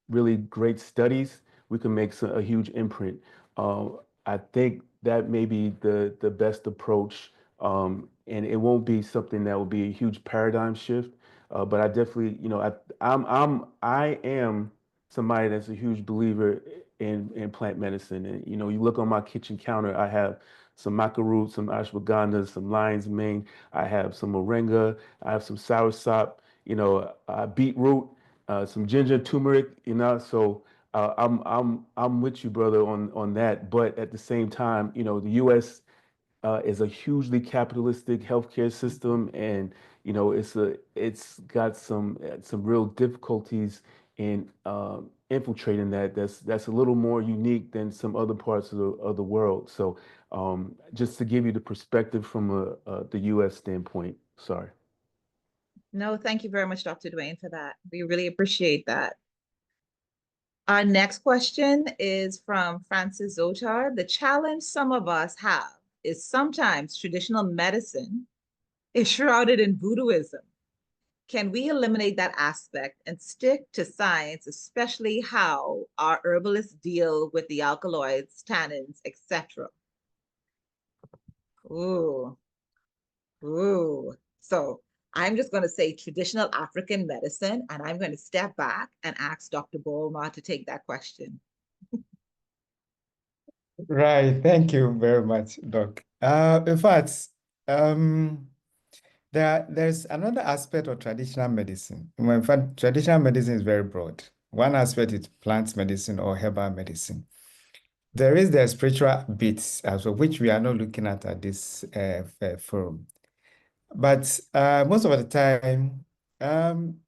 really great studies, we can make a huge imprint. I think that may be the best approach, and it won't be something that will be a huge paradigm shift. But I definitely, I am somebody that's a huge believer in plant medicine. And you look on my kitchen counter, I have some maca root, some ashwagandha, some lion's mane. I have some moringa. I have some soursop. Beetroot, some ginger, turmeric. So I'm with you, brother, on that. But at the same time, the U.S. Is a hugely capitalistic healthcare system, and it's got some real difficulties in infiltrating that. That's a little more unique than some other parts of the world. So just to give you the perspective from the U.S. standpoint. Sorry. No, thank you very much, Dr. Dwayne, for that. We really appreciate that. Our next question is from Francis Zotar. The challenge some of us have is sometimes traditional medicine is shrouded in voodooism. Can we eliminate that aspect and stick to science, especially how our herbalists deal with the alkaloids, tannins, etc.? Ooh. So I'm just going to say traditional African medicine, and I'm going to step back and ask Dr. Bolma to take that question. Right. Thank you very much, Doc. In fact, there's another aspect of traditional medicine. Well, in fact, traditional medicine is very broad. One aspect is plant medicine or herbal medicine. There is the spiritual bits as well, which we are not looking at this forum. But most of the time,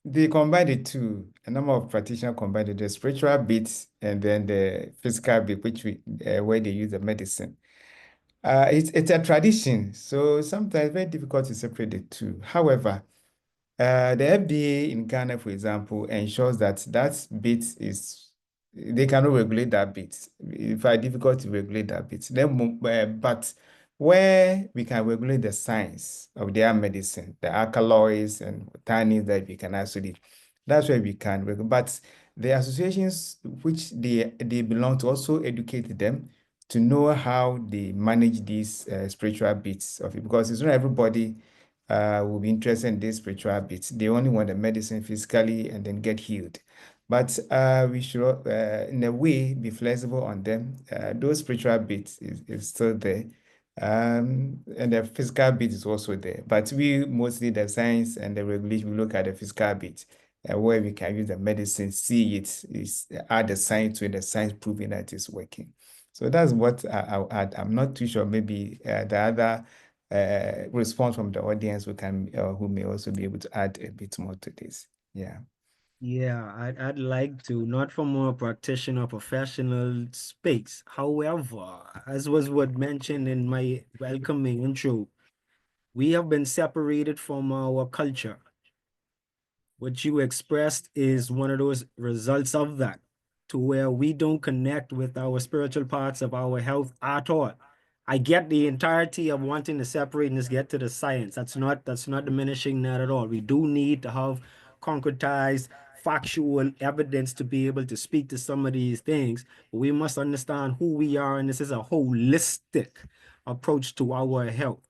they combine the two. A number of practitioners combine the spiritual bits and then the physical bit, which where they use the medicine. It's a tradition, so sometimes very difficult to separate the two. However, the FDA in Ghana, for example, ensures that that bit they cannot regulate that bit. It's very difficult to regulate that bit. But where we can regulate the science of their medicine, the alkaloids and tannins that we can actually, that's where we can regulate. But the associations which they belong to also educate them to know how they manage these spiritual bits of it, because it's not everybody will be interested in this spiritual bits. They only want the medicine physically and then get healed. But we should, in a way, be flexible on them. Those spiritual bits is still there. And the physical bit is also there. But we mostly, the science and the regulation, we look at the physical bit, where we can use the medicine, see it, add the science to it, the science proving that it's working. So that's what I'll add. I'm not too sure, maybe the other response from the audience who may also be able to add a bit more to this. Yeah. Yeah, I'd like to, not from a practitioner professional space. However, as was what mentioned in my welcoming intro, we have been separated from our culture. What you expressed is one of those results of that, to where we don't connect with our spiritual parts of our health at all. I get the entirety of wanting to separate and just get to the science. That's not diminishing that at all. We do need to have concretized factual evidence to be able to speak to some of these things. But we must understand who we are, and this is a holistic approach to our health.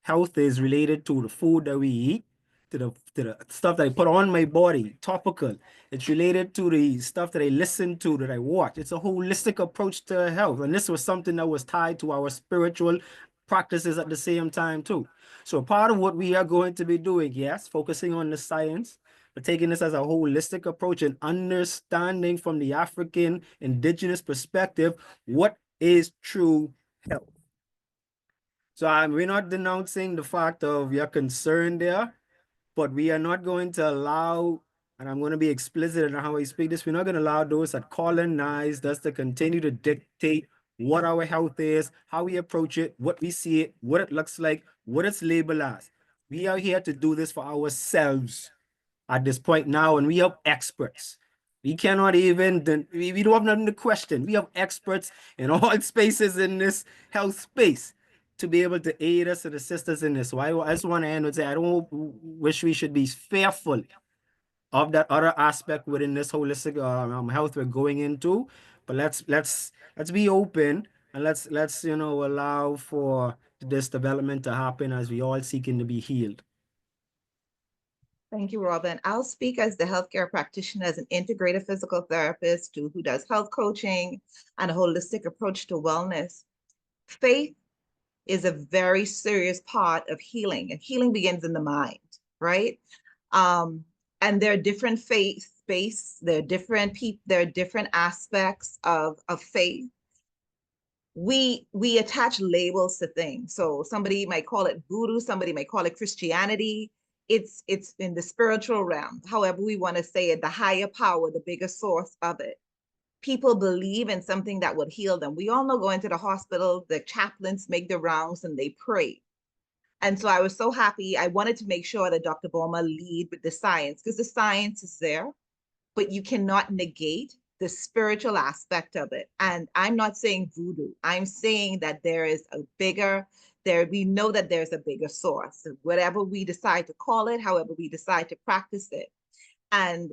Health is related to the food that we eat, to the stuff that I put on my body, topical. It's related to the stuff that I listen to, that I watch. It's a holistic approach to health. And this was something that was tied to our spiritual practices at the same time too. So part of what we are going to be doing, yes, focusing on the science, but taking this as a holistic approach and understanding from the African indigenous perspective, what is true health. So we're not denouncing the fact of your concern there, but we are not going to allow, and I'm going to be explicit in how I speak this, we're not going to allow those that colonized us to continue to dictate what our health is, how we approach it, what we see it, what it looks like, what it's labeled as. We are here to do this for ourselves at this point now, and we have experts. We cannot even, we don't have nothing to question. We have experts in all spaces in this health space to be able to aid us and assist us in this. So I just want to end with say, I don't wish we should be fearful of that other aspect within this holistic health we're going into, but let's be open, and let's allow for this development to happen as we all seeking to be healed. Thank you, Robin. I'll speak as the healthcare practitioner, as an integrative physical therapist who does health coaching and a holistic approach to wellness. Faith is a very serious part of healing, and healing begins in the mind, right? And there are different faith-based, there are different aspects of faith. We attach labels to things. So somebody might call it voodoo, somebody might call it Christianity. It's in the spiritual realm. However we want to say it, the higher power, the bigger source of it. People believe in something that would heal them. We all know going to the hospital, the chaplains make the rounds and they pray. And so I was so happy. I wanted to make sure that Dr. Bolma lead with the science, because the science is there, but you cannot negate the spiritual aspect of it. And I'm not saying voodoo. I'm saying that there is a bigger, we know that there's a bigger source. Whatever we decide to call it, however we decide to practice it. And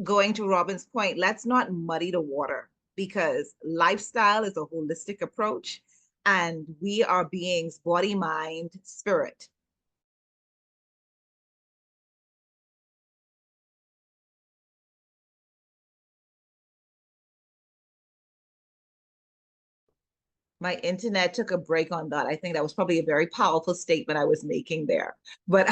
going to Robin's point, let's not muddy the water, because lifestyle is a holistic approach, and we are beings, body, mind, spirit. My internet took a break on that. I think that was probably a very powerful statement I was making there. But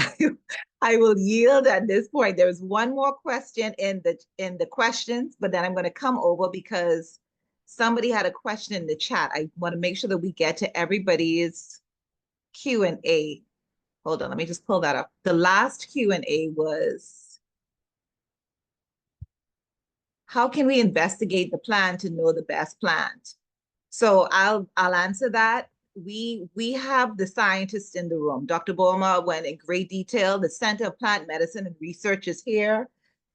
I will yield at this point. There is one more question in the questions, but then I'm going to come over because somebody had a question in the chat. I want to make sure that we get to everybody's Q&A. Hold on, let me just pull that up. The last Q&A was, how can we investigate the plan to know the best plant? So I'll answer that. We have the scientists in the room. Dr. Boerma went in great detail. The Center of Plant Medicine and Research is here.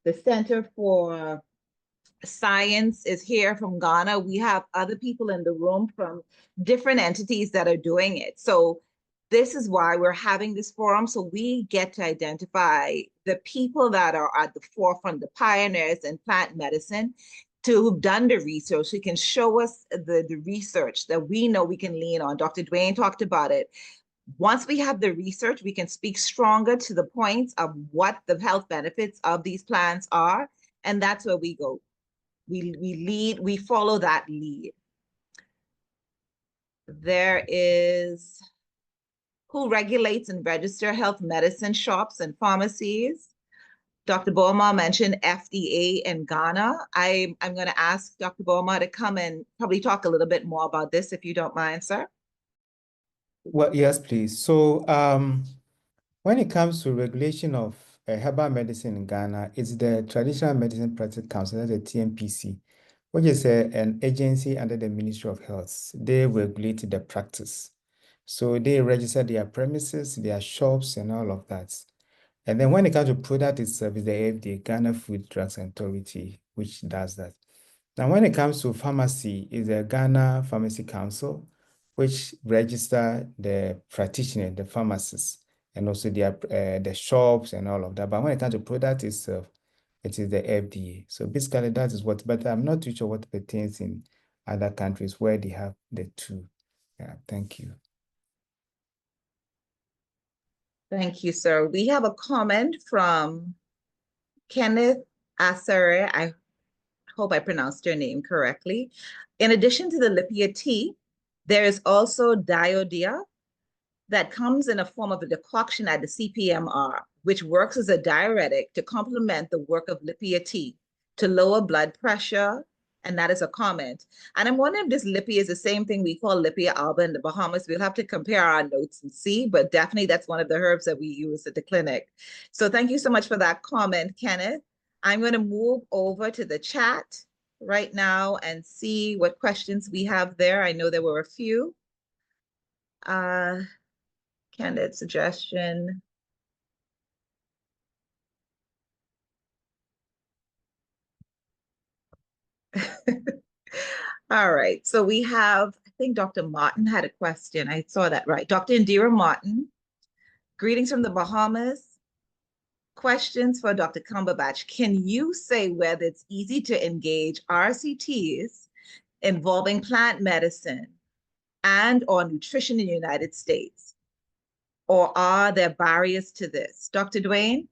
The Center for Science is here from Ghana. We have other people in the room from different entities that are doing it. So this is why we're having this forum, so we get to identify the people that are at the forefront, the pioneers in plant medicine, who've done the research, who can show us the research that we know we can lean on. Dr. Dwayne talked about it. Once we have the research, we can speak stronger to the points of what the health benefits of these plants are, and that's where we go. We follow that lead. There is, who regulates and register health medicine shops and pharmacies? Dr. Boerma mentioned FDA in Ghana. I'm going to ask Dr. Boerma to come and probably talk a little bit more about this, if you don't mind, sir. Well, yes, please. So when it comes to regulation of herbal medicine in Ghana, it's the Traditional Medicine Practice Council, that's the TMPC, which is an agency under the Ministry of Health. They regulate the practice. So they register their premises, their shops, and all of that. And then when it comes to product itself, it's the FDA, Ghana Food Drugs Authority, which does that. Now, when it comes to pharmacy, it's the Ghana Pharmacy Council, which register the practitioner, the pharmacists, and also the shops and all of that. But when it comes to product itself, it is the FDA. So basically, that is what, but I'm not too sure what pertains in other countries where they have the two. Yeah, thank you. Thank you, sir. We have a comment from Kenneth Asare. I hope I pronounced your name correctly. In addition to the Lipia tea, there is also Diodia that comes in a form of a decoction at the CPMR, which works as a diuretic to complement the work of Lipia tea to lower blood pressure. And that is a comment. And I'm wondering if this Lipia is the same thing we call Lipia alba in the Bahamas. We'll have to compare our notes and see, but definitely that's one of the herbs that we use at the clinic. So thank you so much for that comment, Kenneth. I'm going to move over to the chat right now and see what questions we have there. I know there were a few. Candidate suggestion. All right, so we have, I think Dr. Martin had a question. I saw that right. Dr. Indira Martin, greetings from the Bahamas. Questions for Dr. Cumberbatch. Can you say whether it's easy to engage RCTs involving plant medicine and or nutrition in the United States? Or are there barriers to this? Dr. Dwayne?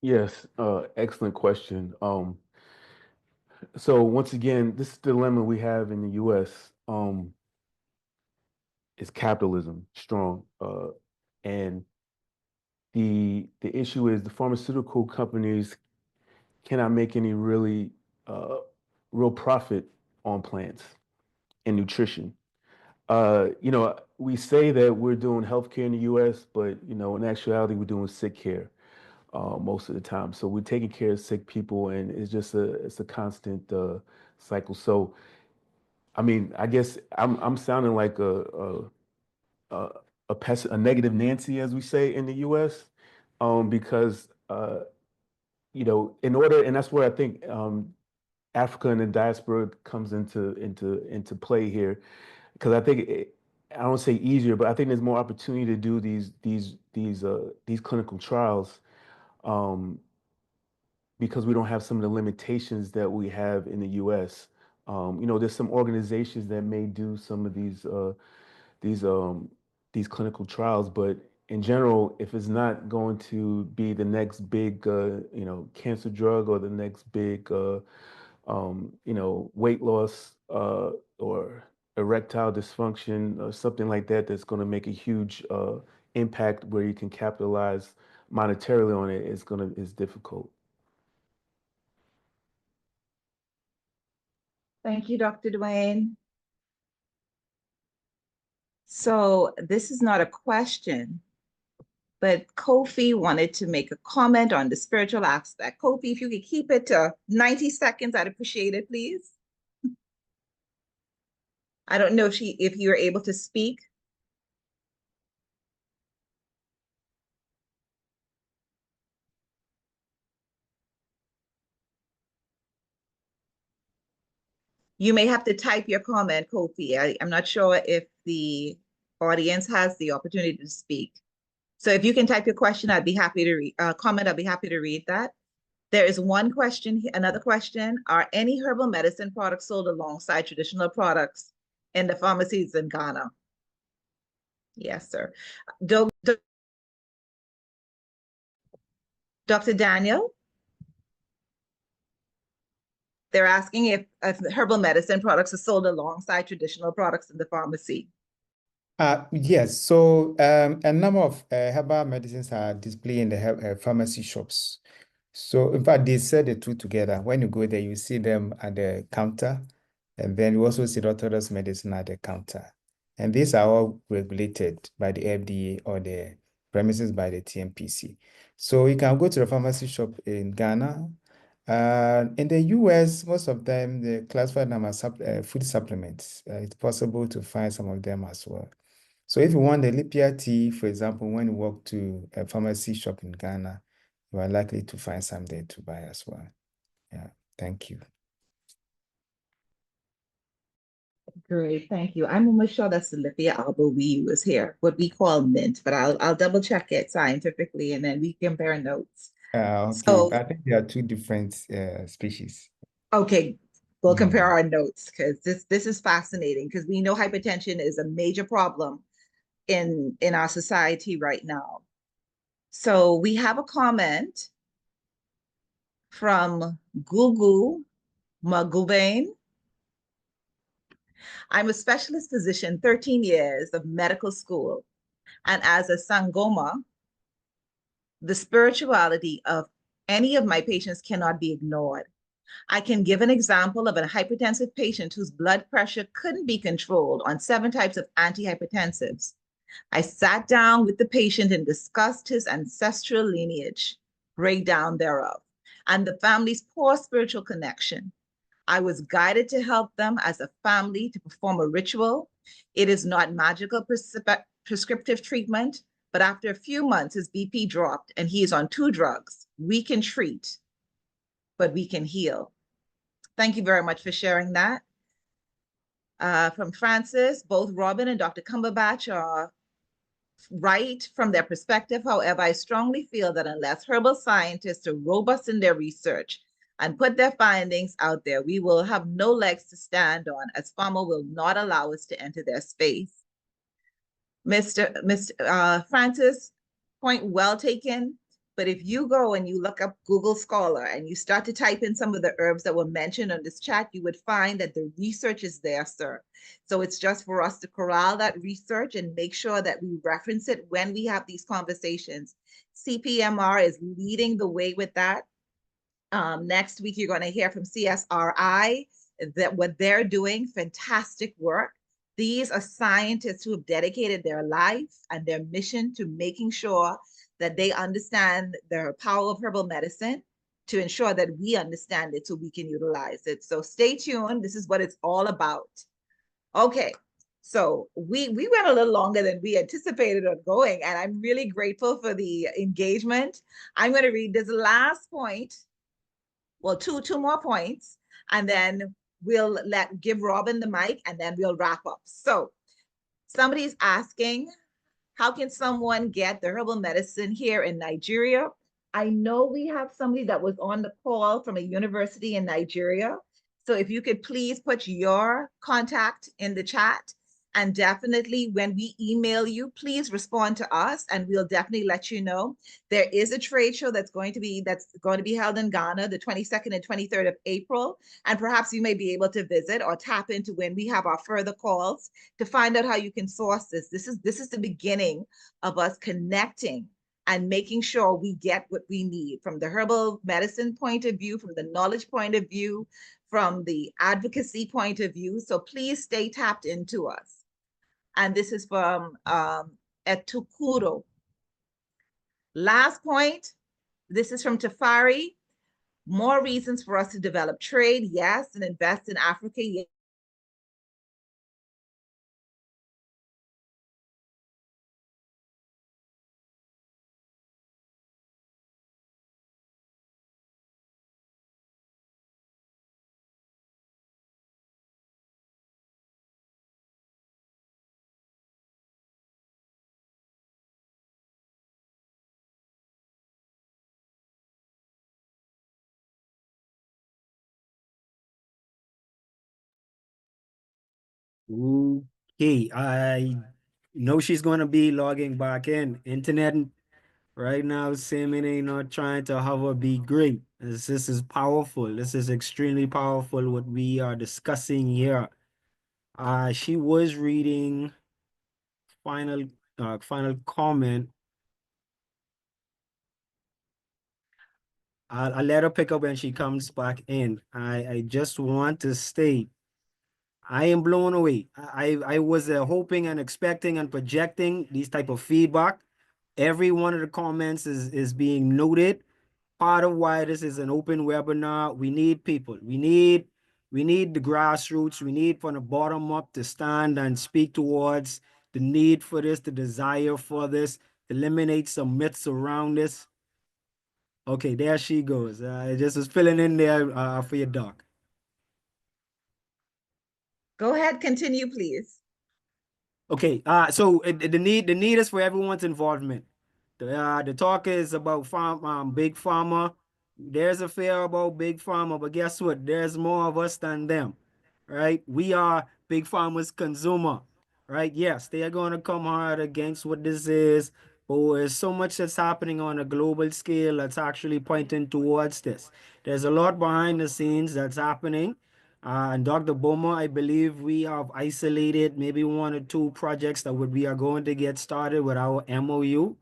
Yes, excellent question. So once again, this dilemma we have in the U.S. Is capitalism strong, and the issue is the pharmaceutical companies cannot make any really real profit on plants and nutrition. We say that we're doing healthcare in the U.S., but in actuality, we're doing sick care most of the time. So we're taking care of sick people, and it's a constant cycle. So, I mean, I guess I'm sounding like a negative Nancy, as we say in the U.S., because in order, and that's where I think Africa and the diaspora comes into play here, because I think I don't say easier, but I think there's more opportunity to do these clinical trials because we don't have some of the limitations that we have in the U.S. There's some organizations that may do some of these clinical trials, but in general, if it's not going to be the next big cancer drug or the next big weight loss or erectile dysfunction or something like that that's going to make a huge impact where you can capitalize monetarily on it is difficult. Thank you, Dr. Dwayne. So this is not a question, but Kofi wanted to make a comment on the spiritual aspect. Kofi, if you could keep it to 90 seconds, I'd appreciate it, please. I don't know if you're able to speak. You may have to type your comment, Kofi. I'm not sure if the audience has the opportunity to speak. So if you can type your question, I'd be happy to read, comment, I'd be happy to read that. There is one question, another question. Are any herbal medicine products sold alongside traditional products in the pharmacies in Ghana? Yes, sir. Dr. Daniel? They're asking if herbal medicine products are sold alongside traditional products in the pharmacy. Yes, so a number of herbal medicines are displayed in the pharmacy shops. So in fact, they sell the two together. When you go there, you see them at the counter, and then you also see the orthodox medicine at the counter. And these are all regulated by the FDA or the premises by the TMPC. So you can go to the pharmacy shop in Ghana. In the US, most of them, they classify them as food supplements. It's possible to find some of them as well. So if you want the Lipia tea, for example, when you walk to a pharmacy shop in Ghana, you are likely to find some there to buy as well. Yeah, thank you. Great, thank you. I'm almost sure that's the Lipia alba we use here, what we call mint, but I'll double check it scientifically and then we compare notes. Okay, So, I think there are two different species. Okay, we'll compare our notes because this is fascinating because we know hypertension is a major problem in our society right now. So we have a comment from Gugu Magubane. I'm a specialist physician, 13 years of medical school. And as a Sangoma, the spirituality of any of my patients cannot be ignored. I can give an example of a hypertensive patient whose blood pressure couldn't be controlled on 7 types of antihypertensives. I sat down with the patient and discussed his ancestral lineage, breakdown thereof, and the family's poor spiritual connection. I was guided to help them as a family to perform a ritual. It is not magical prescriptive treatment, but after a few months, his BP dropped and he is on 2 drugs. We can treat, but we can heal. Thank you very much for sharing that. From Francis, both Robin and Dr. Cumberbatch are right from their perspective. However, I strongly feel that unless herbal scientists are robust in their research and put their findings out there, we will have no legs to stand on, as pharma will not allow us to enter their space. Mr. Francis, point well taken. But if you go and you look up Google Scholar and you start to type in some of the herbs that were mentioned on this chat, you would find that the research is there, sir. So it's just for us to corral that research and make sure that we reference it when we have these conversations. CPMR is leading the way with that. Next week, you're going to hear from CSRI, that what they're doing, fantastic work. These are scientists who have dedicated their life and their mission to making sure that they understand the power of herbal medicine to ensure that we understand it so we can utilize it. So stay tuned. This is what it's all about. Okay, so we went a little longer than we anticipated on going, and I'm really grateful for the engagement. I'm going to read this last point. Well, two more points, and then we'll give Robin the mic, and then we'll wrap up. So somebody's asking, how can someone get the herbal medicine here in Nigeria? I know we have somebody that was on the call from a university in Nigeria. So if you could please put your contact in the chat, And definitely when we email you, please respond to us and we'll definitely let you know. There is a trade show that's going to be held in Ghana, the 22nd and 23rd of April. And perhaps you may be able to visit or tap into when we have our further calls to find out how you can source this. This is the beginning of us connecting and making sure we get what we need from the herbal medicine point of view, from the knowledge point of view, from the advocacy point of view. So please stay tapped into us. And this is from Etukuro. Last point, this is from Tafari. More reasons for us to develop trade, yes, and invest in Africa, yes. Okay, I know she's going to be logging back in. Internet right now, Simon ain't not trying to have her be great. This is powerful. This is extremely powerful what we are discussing here. She was reading final comment. I'll let her pick up when she comes back in. I just want to state, I am blown away. I was hoping and expecting and projecting these type of feedback. Every one of the comments is being noted. Part of why this is an open webinar, we need people. We need the grassroots. We need from the bottom up to stand and speak towards the need for this, the desire for this, eliminate some myths around this. Okay, there she goes. Just was filling in there for your doc. Go ahead, continue, please. Okay, so the need is for everyone's involvement. The talk is about big pharma. There's a fear about big pharma, but guess what? There's more of us than them, right? We are big pharma's consumer, right? Yes, they are going to come hard against what this is, but there's so much that's happening on a global scale that's actually pointing towards this. There's a lot behind the scenes that's happening. And Dr. Boma, I believe we have isolated maybe 1 or 2 projects that we are going to get started with our MOU.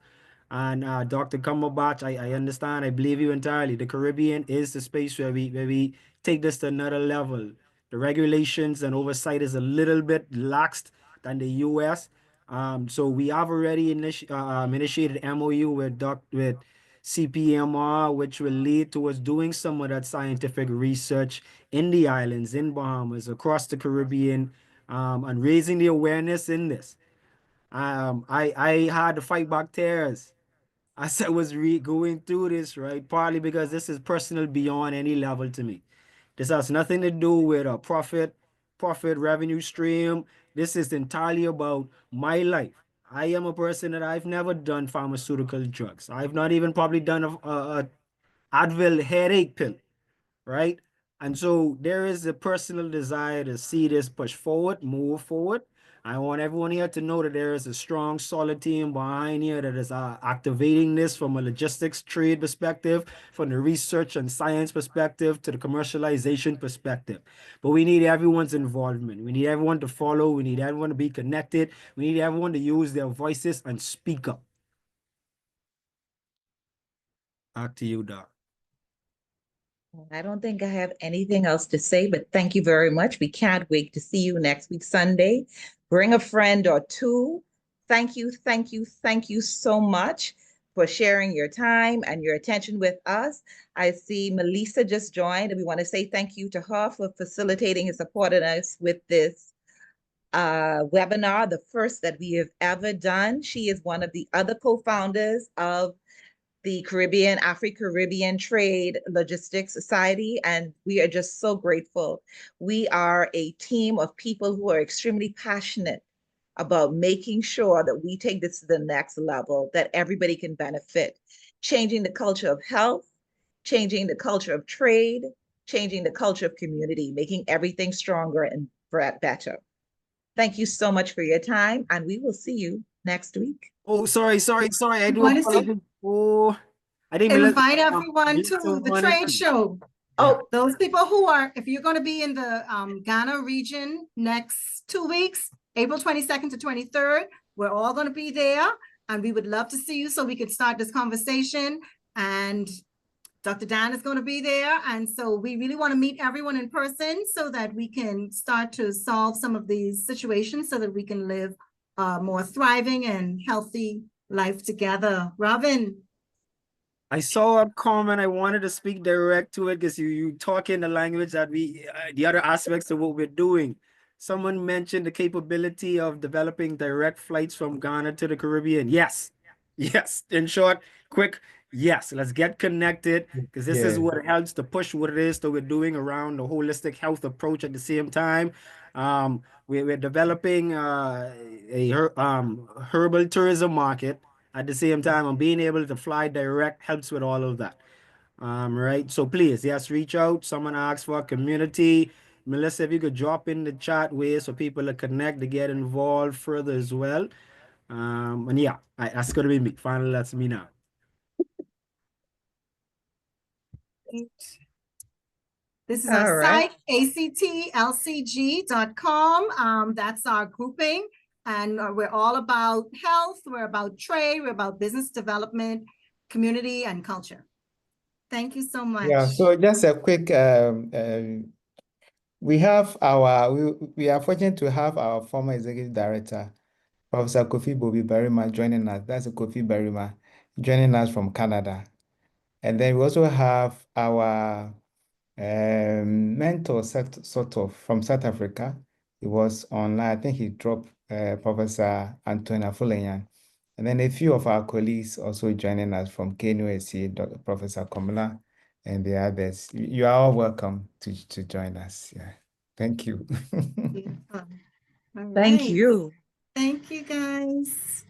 And Dr. Cumberbatch, I understand, I believe you entirely. The Caribbean is the space where we take this to another level. The regulations and oversight is a little bit laxed than the US. So we have already initiated MOU with CPMR, which will lead towards doing some of that scientific research in the islands, in Bahamas, across the Caribbean, and raising the awareness in this. I had to fight back tears as I was going through this, right? Partly because this is personal beyond any level to me. This has nothing to do with a profit revenue stream. This is entirely about my life. I am a person that I've never done pharmaceutical drugs. I've not even probably done a Advil headache pill, right? And so there is a personal desire to see this push forward, move forward. I want everyone here to know that there is a strong, solid team behind here that is activating this from a logistics trade perspective, from the research and science perspective to the commercialization perspective. But we need everyone's involvement. We need everyone to follow. We need everyone to be connected. We need everyone to use their voices and speak up. Back to you, Doc. I don't think I have anything else to say, but thank you very much. We can't wait to see you next week, Sunday. Bring a friend or 2. Thank you so much for sharing your time and your attention with us. I see Melissa just joined, and we want to say thank you to her for facilitating and supporting us with this webinar, the first that we have ever done. She is one of the other co-founders of the Afro-Caribbean Trade Logistics Society, and we are just so grateful. We are a team of people who are extremely passionate about making sure that we take this to the next level, that everybody can benefit, changing the culture of health, changing the culture of trade, changing the culture of community, making everything stronger and better. Thank you so much for your time, and we will see you next week. Oh, sorry. I do Wanted to apologize. Oh, I didn't realize. invite everyone Just to the wanted trade to- show. Oh, Those people who are, if you're going to be in the Ghana region next 2 weeks, April 22nd to 23rd, we're all going to be there, and we would love to see you so we could start this conversation. And Dr. Dan is going to be there, and so we really want to meet everyone in person so that we can start to solve some of these situations so that we can live a more thriving and healthy life together. Robin. I saw a comment. I wanted to speak direct to it because you talk in the language that the other aspects of what we're doing. Someone mentioned the capability of developing direct flights from Ghana to the Caribbean. Yes. In short, quick, yes. Let's get connected because this is Yeah. what helps to push what it is that we're doing around the holistic health approach at the same time. We're developing a herbal tourism market at the same time, and being able to fly direct helps with all of that. Right. So please, yes, reach out. Someone asked for a community. Melissa, if you could drop in the chat ways for people to connect, to get involved further as well. And yeah, that's gonna be me. Finally, that's me now. This is All our right. site, actlcg.com. That's our grouping. And we're all about health, we're about trade, we're about business development, community, and culture. Thank you so much. Yeah, so just a quick we are fortunate to have our former executive director, Professor Kofi Bobi Barima, joining us. That's Kofi Barima joining us from Canada. And then we also have our mentor sort of from South Africa. He was online. I think he dropped Professor Antonia Fulenyan. And then a few of our colleagues also joining us from KNUSC, Dr. Professor Komla, and the others. You are all welcome to join us. Yeah. Thank you. All Thank right. you. Thank you, guys.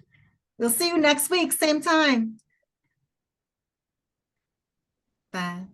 We'll see you next week, same time. Bye.